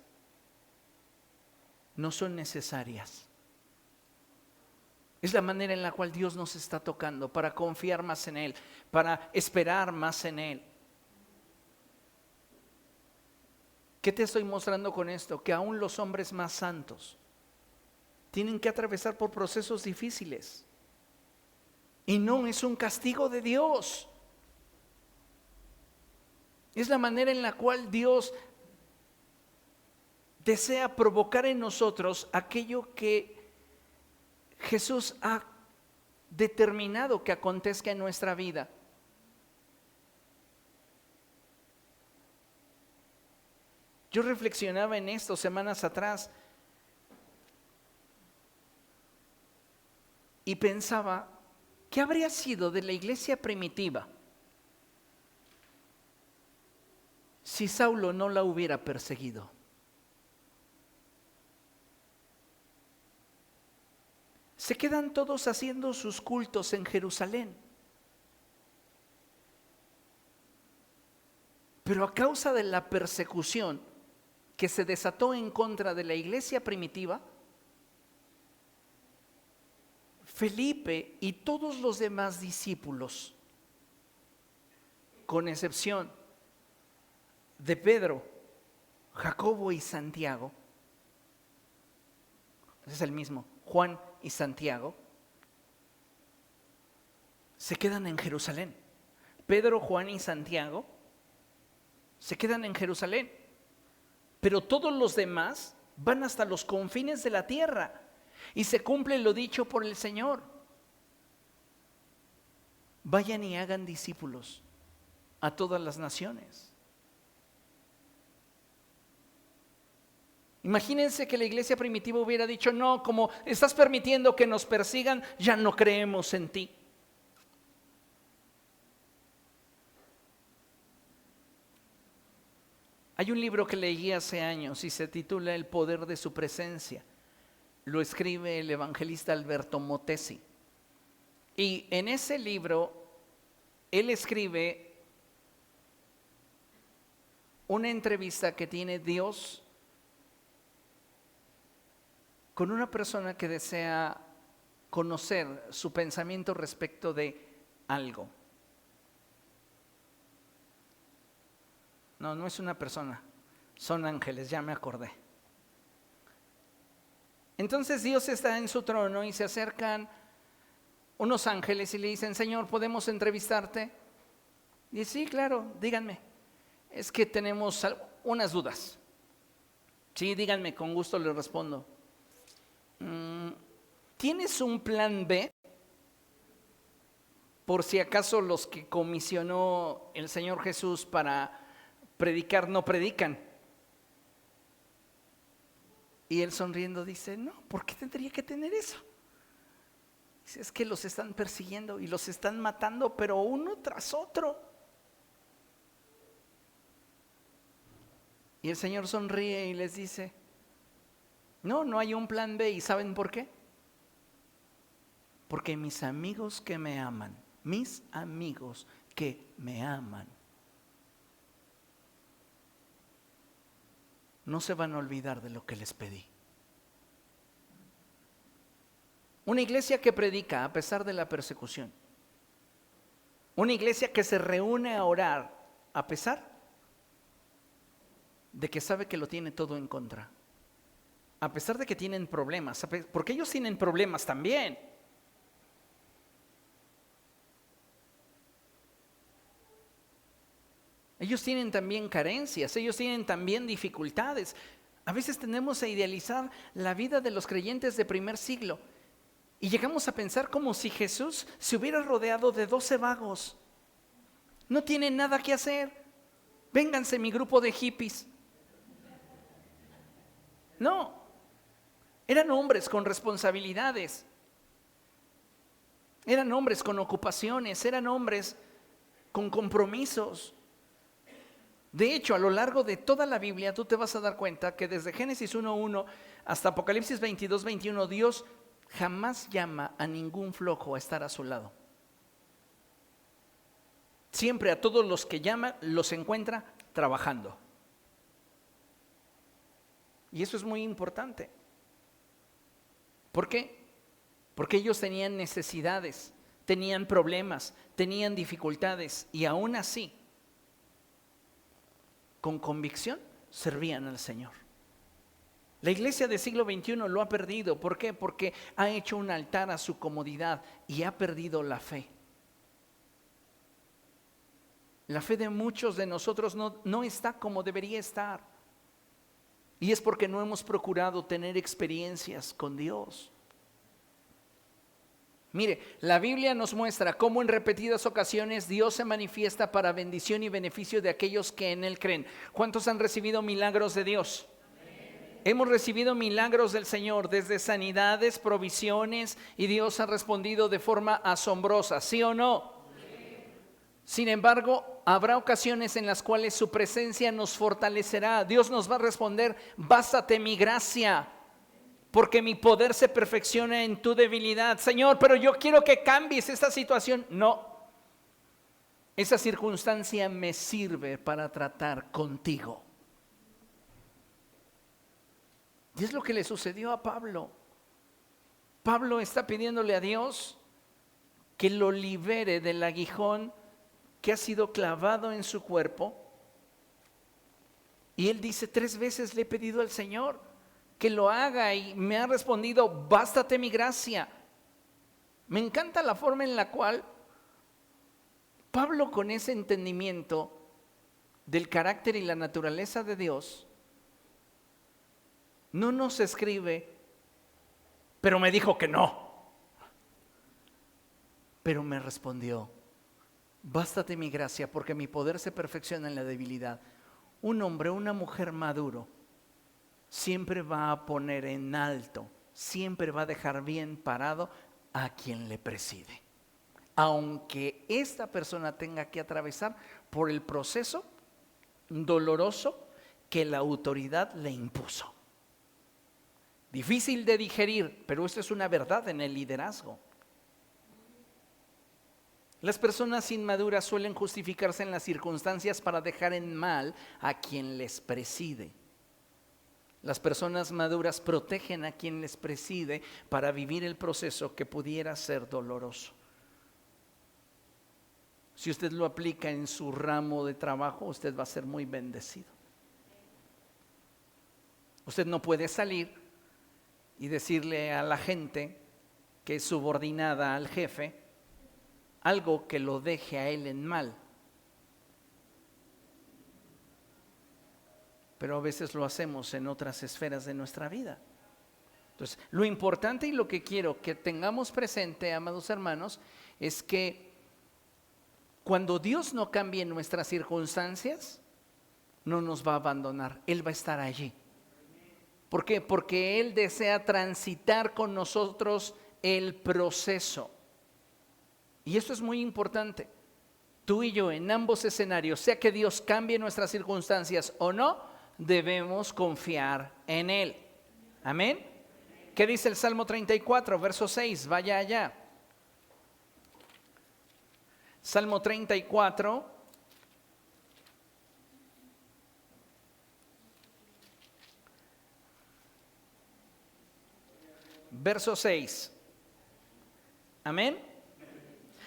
No son necesarias. Es la manera en la cual Dios nos está tocando para confiar más en Él, para esperar más en Él. ¿Qué te estoy mostrando con esto? Que aún los hombres más santos tienen que atravesar por procesos difíciles. Y no es un castigo de Dios. Es la manera en la cual Dios desea provocar en nosotros aquello que Jesús ha determinado que acontezca en nuestra vida. Yo reflexionaba en esto semanas atrás y pensaba: ¿qué habría sido de la iglesia primitiva si Saulo no la hubiera perseguido? Se quedan todos haciendo sus cultos en Jerusalén. Pero a causa de la persecución que se desató en contra de la iglesia primitiva, Felipe y todos los demás discípulos, con excepción de Pedro, Jacobo y Santiago, es el mismo, Juan y Santiago, se quedan en Jerusalén. Pedro, Juan y Santiago se quedan en Jerusalén, pero todos los demás van hasta los confines de la tierra y se cumple lo dicho por el Señor: vayan y hagan discípulos a todas las naciones. Imagínense que la iglesia primitiva hubiera dicho: no, como estás permitiendo que nos persigan, ya no creemos en ti. Hay un libro que leí hace años y se titula El poder de su presencia. Lo escribe el evangelista Alberto Motesi. Y en ese libro él escribe una entrevista que tiene Dios con una persona que desea conocer su pensamiento respecto de algo. No, no es una persona, son ángeles, ya me acordé. Entonces Dios está en su trono y se acercan unos ángeles y le dicen: Señor, ¿podemos entrevistarte? Y sí, claro, díganme. Es que tenemos unas dudas. Sí, díganme, con gusto les respondo. ¿Tienes un plan B? Por si acaso los que comisionó el Señor Jesús para predicar no predican. Y él sonriendo dice, no, ¿por qué tendría que tener eso? Dice, es que los están persiguiendo y los están matando, pero uno tras otro. Y el Señor sonríe y les dice, no, no hay un plan B. ¿Y saben por qué? Porque mis amigos que me aman, no se van a olvidar de lo que les pedí. Una iglesia que predica a pesar de la persecución. Una iglesia que se reúne a orar a pesar de que sabe que lo tiene todo en contra. A pesar de que tienen problemas, porque ellos tienen problemas también. Ellos tienen también carencias, ellos tienen también dificultades. A veces tendemos a idealizar la vida de los creyentes de primer siglo y llegamos a pensar como si Jesús se hubiera rodeado de 12 vagos. No tienen nada que hacer. Vénganse mi grupo de hippies. No, eran hombres con responsabilidades, eran hombres con ocupaciones, eran hombres con compromisos. De hecho, a lo largo de toda la Biblia, tú te vas a dar cuenta que desde Génesis 1:1 hasta Apocalipsis 22:21, Dios jamás llama a ningún flojo a estar a su lado. Siempre a todos los que llama los encuentra trabajando. Y eso es muy importante. ¿Por qué? Porque ellos tenían necesidades, tenían problemas, tenían dificultades y aún así, con convicción, servían al Señor. La iglesia del siglo XXI lo ha perdido. ¿Por qué? Porque ha hecho un altar a su comodidad y ha perdido la fe. La fe de muchos de nosotros no está como debería estar. Y es porque no hemos procurado tener experiencias con Dios. Mire, la Biblia nos muestra cómo en repetidas ocasiones Dios se manifiesta para bendición y beneficio de aquellos que en Él creen. ¿Cuántos han recibido milagros de Dios? Amén. Hemos recibido milagros del Señor, desde sanidades, provisiones, y Dios ha respondido de forma asombrosa, ¿sí o no? Sin embargo, habrá ocasiones en las cuales su presencia nos fortalecerá. Dios nos va a responder, bástate mi gracia, porque mi poder se perfecciona en tu debilidad. Señor, pero yo quiero que cambies esta situación. No, esa circunstancia me sirve para tratar contigo. Y es lo que le sucedió a Pablo. Pablo está pidiéndole a Dios que lo libere del aguijón que ha sido clavado en su cuerpo. Y él dice, 3 veces le he pedido al Señor que lo haga y me ha respondido, bástate mi gracia. Me encanta la forma en la cual Pablo, con ese entendimiento del carácter y la naturaleza de Dios, no nos escribe, pero me dijo que no. Pero me respondió, bástate mi gracia, porque mi poder se perfecciona en la debilidad. Un hombre, una mujer maduro, siempre va a poner en alto, siempre va a dejar bien parado a quien le preside. Aunque esta persona tenga que atravesar por el proceso doloroso que la autoridad le impuso. Difícil de digerir, pero esto es una verdad en el liderazgo. Las personas inmaduras suelen justificarse en las circunstancias para dejar en mal a quien les preside. Las personas maduras protegen a quien les preside para vivir el proceso que pudiera ser doloroso. Si usted lo aplica en su ramo de trabajo, usted va a ser muy bendecido. Usted no puede salir y decirle a la gente que es subordinada al jefe algo que lo deje a él en mal, pero a veces lo hacemos en otras esferas de nuestra vida. Entonces, lo importante y lo que quiero que tengamos presente, amados hermanos, es que cuando Dios no cambie nuestras circunstancias, no nos va a abandonar, Él va a estar allí. ¿Por qué? Porque Él desea transitar con nosotros el proceso. Y esto es muy importante. Tú y yo en ambos escenarios, sea que Dios cambie nuestras circunstancias o no, debemos confiar en Él. Amén. ¿Qué dice el Salmo 34, verso 6? Vaya allá. Salmo 34. Verso 6. Amén.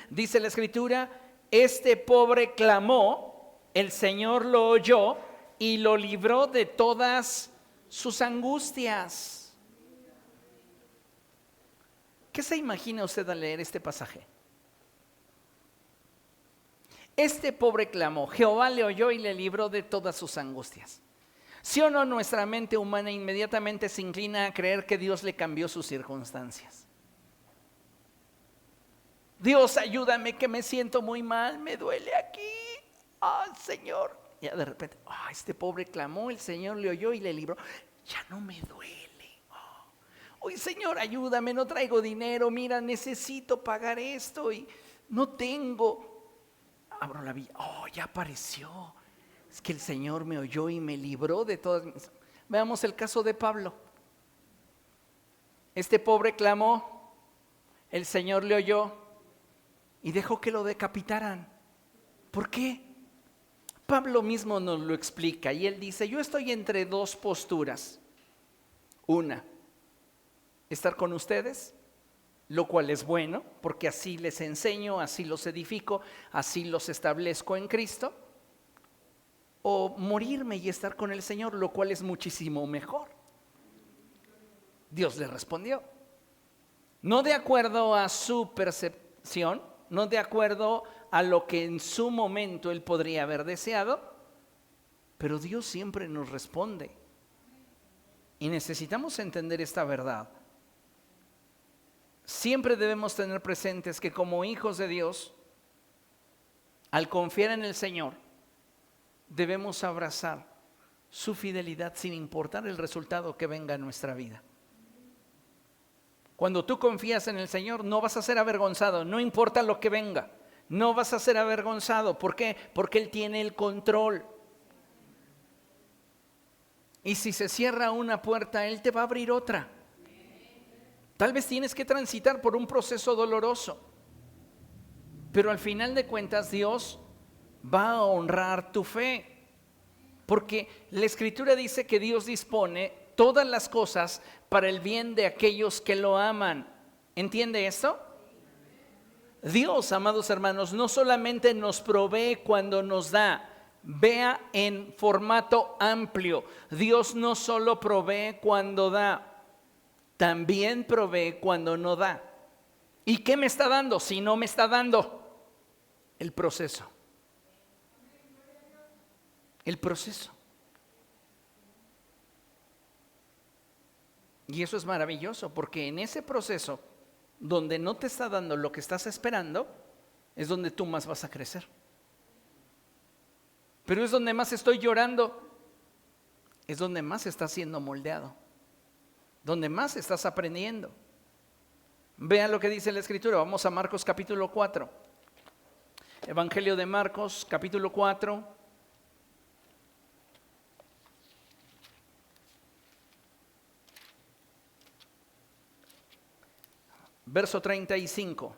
Dice la Escritura, este pobre clamó, el Señor lo oyó y lo libró de todas sus angustias. ¿Qué se imagina usted al leer este pasaje? Este pobre clamó, Jehová le oyó y le libró de todas sus angustias. ¿Sí o no nuestra mente humana inmediatamente se inclina a creer que Dios le cambió sus circunstancias? Dios, ayúdame que me siento muy mal, me duele aquí. ¡Ah, Señor! Ya de repente, este pobre clamó, el Señor le oyó y le libró. Ya no me duele. Oye, Señor, ayúdame, no traigo dinero, mira, necesito pagar esto y no tengo. Abro la Biblia, ya apareció. Es que el Señor me oyó y me libró de todas mis... Veamos el caso de Pablo. Este pobre clamó, el Señor le oyó y dejó que lo decapitaran. ¿Por qué? Pablo mismo nos lo explica y él dice, yo estoy entre dos posturas. Una, estar con ustedes, lo cual es bueno, porque así les enseño, así los edifico, así los establezco en Cristo. O morirme y estar con el Señor, lo cual es muchísimo mejor. Dios le respondió, no de acuerdo a su percepción, no de acuerdo a lo que en su momento él podría haber deseado, pero Dios siempre nos responde. Y necesitamos entender esta verdad. Siempre debemos tener presentes que como hijos de Dios, al confiar en el Señor, debemos abrazar su fidelidad sin importar el resultado que venga en nuestra vida. Cuando tú confías en el Señor, no vas a ser avergonzado, no importa lo que venga, no vas a ser avergonzado. ¿Por qué? Porque Él tiene el control. Y si se cierra una puerta, Él te va a abrir otra. Tal vez tienes que transitar por un proceso doloroso, pero al final de cuentas Dios va a honrar tu fe, porque la Escritura dice que Dios dispone todas las cosas para el bien de aquellos que lo aman. ¿Entiende esto? Dios, amados hermanos, no solamente nos provee cuando nos da, vea en formato amplio. Dios no solo provee cuando da, también provee cuando no da. ¿Y qué me está dando? Si no me está dando el proceso. El proceso. Y eso es maravilloso, porque en ese proceso, donde no te está dando lo que estás esperando, es donde tú más vas a crecer. Pero es donde más estoy llorando, es donde más estás siendo moldeado, donde más estás aprendiendo. Vean lo que dice la Escritura. Vamos a Marcos capítulo 4. Evangelio de Marcos capítulo 4. Verso 35.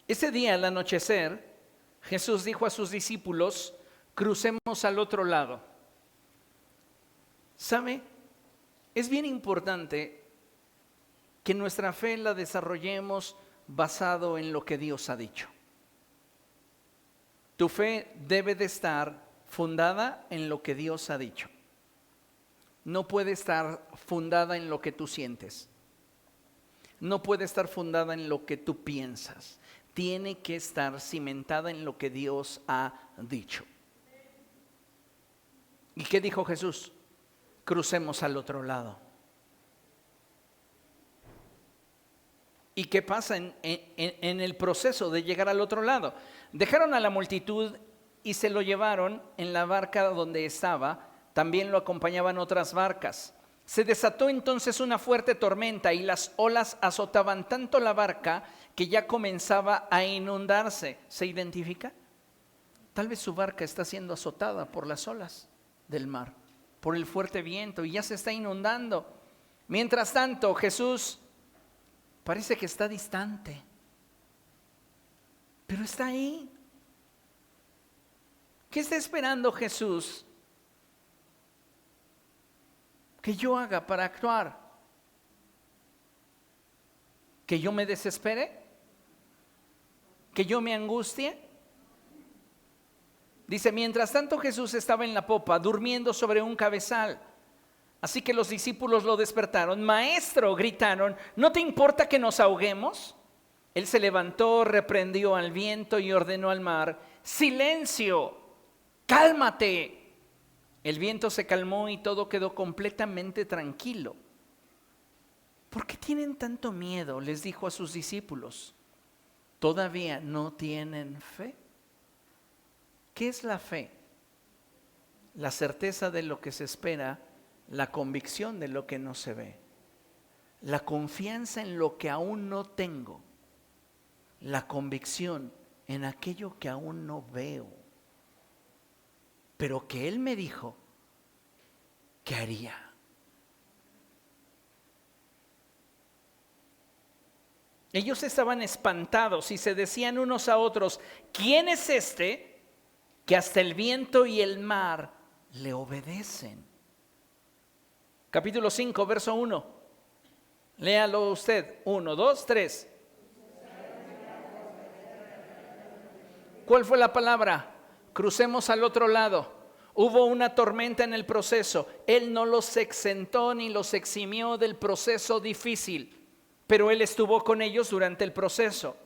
Ese día al anochecer, Jesús dijo a sus discípulos, crucemos al otro lado. ¿Sabe? Es bien importante que nuestra fe la desarrollemos basado en lo que Dios ha dicho. Tu fe debe de estar fundada en lo que Dios ha dicho. No puede estar fundada en lo que tú sientes. No puede estar fundada en lo que tú piensas. tiene que estar cimentada en lo que Dios ha dicho. ¿Y qué dijo Jesús? Crucemos al otro lado. ¿Y qué pasa en el proceso de llegar al otro lado? Dejaron a la multitud y se lo llevaron en la barca donde estaba. También lo acompañaban otras barcas. Se desató entonces una fuerte tormenta y las olas azotaban tanto la barca que ya comenzaba a inundarse. ¿Se identifica? Tal vez su barca está siendo azotada por las olas del mar, por el fuerte viento, y ya se está inundando. Mientras tanto, Jesús parece que está distante, pero está ahí. ¿Qué está esperando Jesús que yo haga para actuar? ¿Que yo me desespere? ¿Que yo me angustie? Dice, mientras tanto Jesús estaba en la popa, durmiendo sobre un cabezal. Así que los discípulos lo despertaron. Maestro, gritaron, ¿no te importa que nos ahoguemos? Él se levantó, reprendió al viento y ordenó al mar, silencio, cálmate. El viento se calmó y todo quedó completamente tranquilo. ¿Por qué tienen tanto miedo?, les dijo a sus discípulos. ¿Todavía no tienen fe? ¿Qué es la fe? La certeza de lo que se espera, la convicción de lo que no se ve, la confianza en lo que aún no tengo, la convicción en aquello que aún no veo, pero que Él me dijo que haría. Ellos estaban espantados y se decían unos a otros, ¿quién es este que hasta el viento y el mar le obedecen? Capítulo 5, verso 1. Léalo usted. 1, 2, 3. ¿Cuál fue la palabra? Crucemos al otro lado. Hubo una tormenta en el proceso. Él no los exentó ni los eximió del proceso difícil, pero Él estuvo con ellos durante el proceso.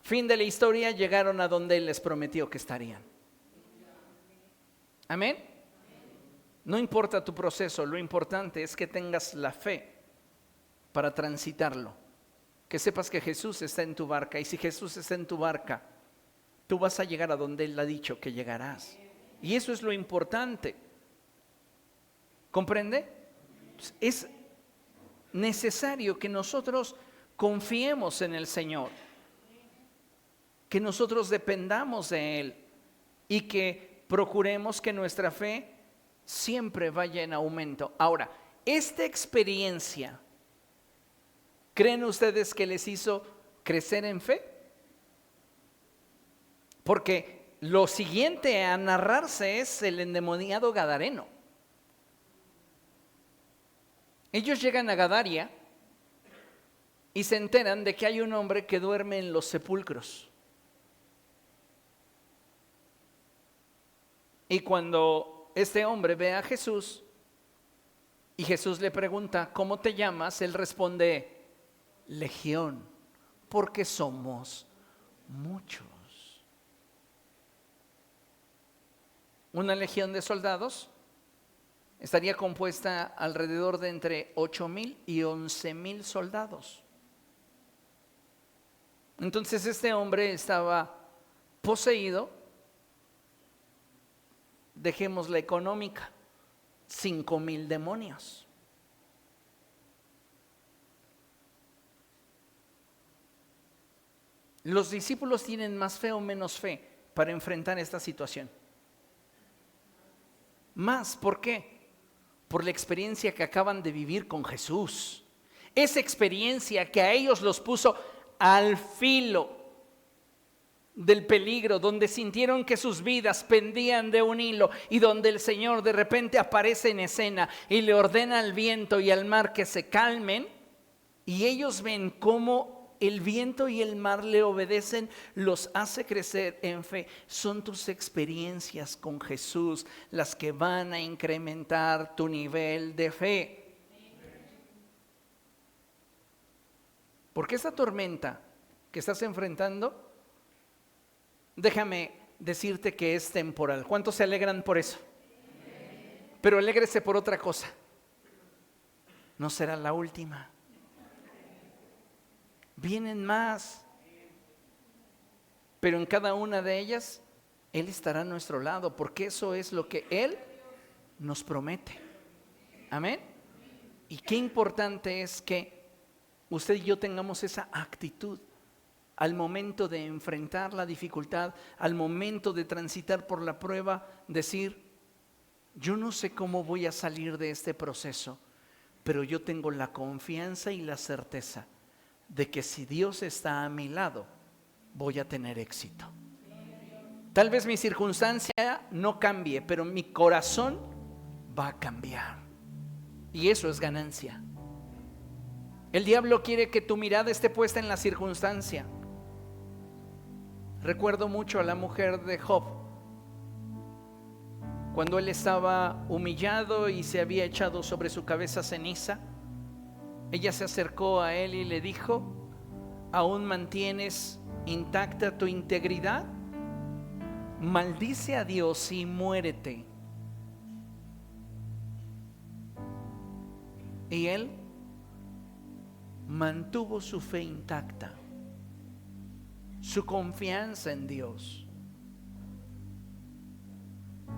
Fin de la historia, llegaron a donde Él les prometió que estarían. Amén. No importa tu proceso, lo importante es que tengas la fe para transitarlo. Que sepas que Jesús está en tu barca, y si Jesús está en tu barca, tú vas a llegar a donde Él ha dicho que llegarás. Y eso es lo importante. ¿Comprende? Es necesario que nosotros confiemos en el Señor, que nosotros dependamos de Él y que procuremos que nuestra fe siempre vaya en aumento. Ahora, esta experiencia, ¿creen ustedes que les hizo crecer en fe? Porque lo siguiente a narrarse es el endemoniado gadareno. Ellos llegan a Gadaria y se enteran de que hay un hombre que duerme en los sepulcros. Y cuando este hombre ve a Jesús y Jesús le pregunta, ¿cómo te llamas?, él responde, Legión, porque somos muchos. Una legión de soldados estaría compuesta alrededor de entre 8,000 y 11,000 soldados. Entonces este hombre estaba poseído, dejemos la económica, 5,000 demonios. ¿Los discípulos tienen más fe o menos fe para enfrentar esta situación? Más, ¿por qué? Por la experiencia que acaban de vivir con Jesús. Esa experiencia que a ellos los puso al filo del peligro, donde sintieron que sus vidas pendían de un hilo y donde el Señor de repente aparece en escena y le ordena al viento y al mar que se calmen, y ellos ven cómo el viento y el mar le obedecen, los hace crecer en fe. Son tus experiencias con Jesús las que van a incrementar tu nivel de fe. Porque esta tormenta que estás enfrentando, déjame decirte que es temporal. ¿Cuántos se alegran por eso? Pero alégrese por otra cosa. No será la última. Vienen más. Pero en cada una de ellas, Él estará a nuestro lado, porque eso es lo que Él nos promete. Amén. Y qué importante es que usted y yo tengamos esa actitud al momento de enfrentar la dificultad, al momento de transitar por la prueba, decir: yo no sé cómo voy a salir de este proceso, pero yo tengo la confianza y la certeza de que si Dios está a mi lado, voy a tener éxito. Tal vez mi circunstancia no cambie, pero mi corazón va a cambiar. Y eso es ganancia. El diablo quiere que tu mirada esté puesta en la circunstancia. Recuerdo mucho a la mujer de Job, cuando él estaba humillado y se había echado sobre su cabeza ceniza. Ella se acercó a él y le dijo: ¿aún mantienes intacta tu integridad? Maldice a Dios y muérete. Y él mantuvo su fe intacta, su confianza en Dios.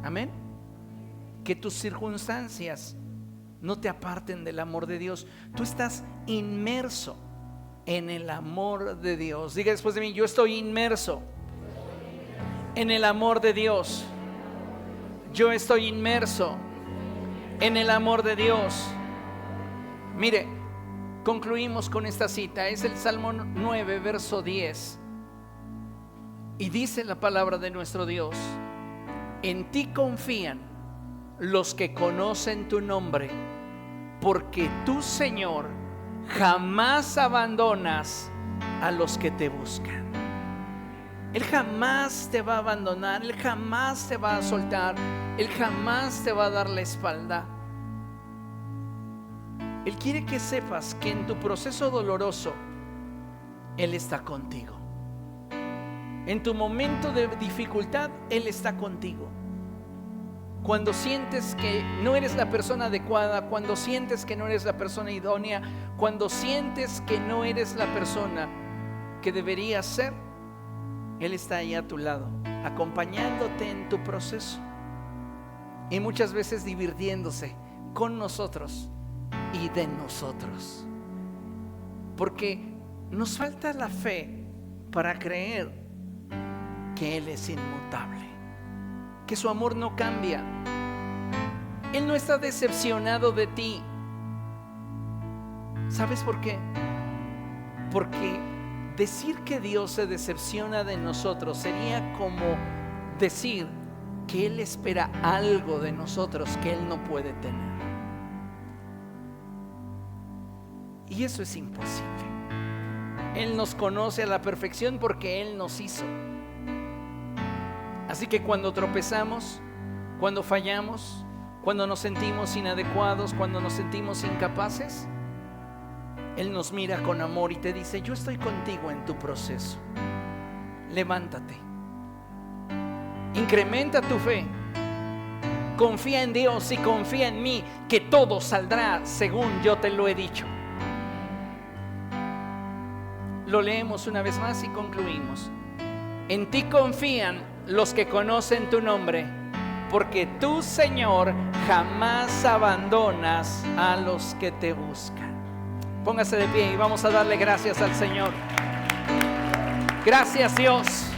Amén. Que tus circunstancias no te aparten del amor de Dios. Tú estás inmerso en el amor de Dios. Diga después de mí: yo estoy inmerso en el amor de Dios. Yo estoy inmerso en el amor de Dios. Mire, concluimos con esta cita. Es el Salmo 9, verso 10. Y dice la palabra de nuestro Dios: en ti confían los que conocen tu nombre, porque tú, Señor, jamás abandonas a los que te buscan. Él jamás te va a abandonar, Él jamás te va a soltar, Él jamás te va a dar la espalda. Él quiere que sepas que en tu proceso doloroso Él está contigo. En tu momento de dificultad Él está contigo. Cuando sientes que no eres la persona adecuada, cuando sientes que no eres la persona idónea, cuando sientes que no eres la persona que deberías ser, Él está ahí a tu lado, acompañándote en tu proceso y muchas veces divirtiéndose con nosotros y de nosotros, porque nos falta la fe para creer que Él es inmutable, que su amor no cambia. Él no está decepcionado de ti. ¿Sabes por qué? Porque decir que Dios se decepciona de nosotros sería como decir que Él espera algo de nosotros que Él no puede tener. Y eso es imposible. Él nos conoce a la perfección porque Él nos hizo. Así que cuando tropezamos, cuando fallamos, cuando nos sentimos inadecuados, cuando nos sentimos incapaces, Él nos mira con amor y te dice: yo estoy contigo en tu proceso. Levántate, incrementa tu fe, confía en Dios y confía en mí, que todo saldrá según yo te lo he dicho. Lo leemos una vez más y concluimos. En ti confían los que conocen tu nombre, porque tú, Señor, jamás abandonas a los que te buscan. Póngase de pie y vamos a darle gracias al Señor. Gracias, Dios.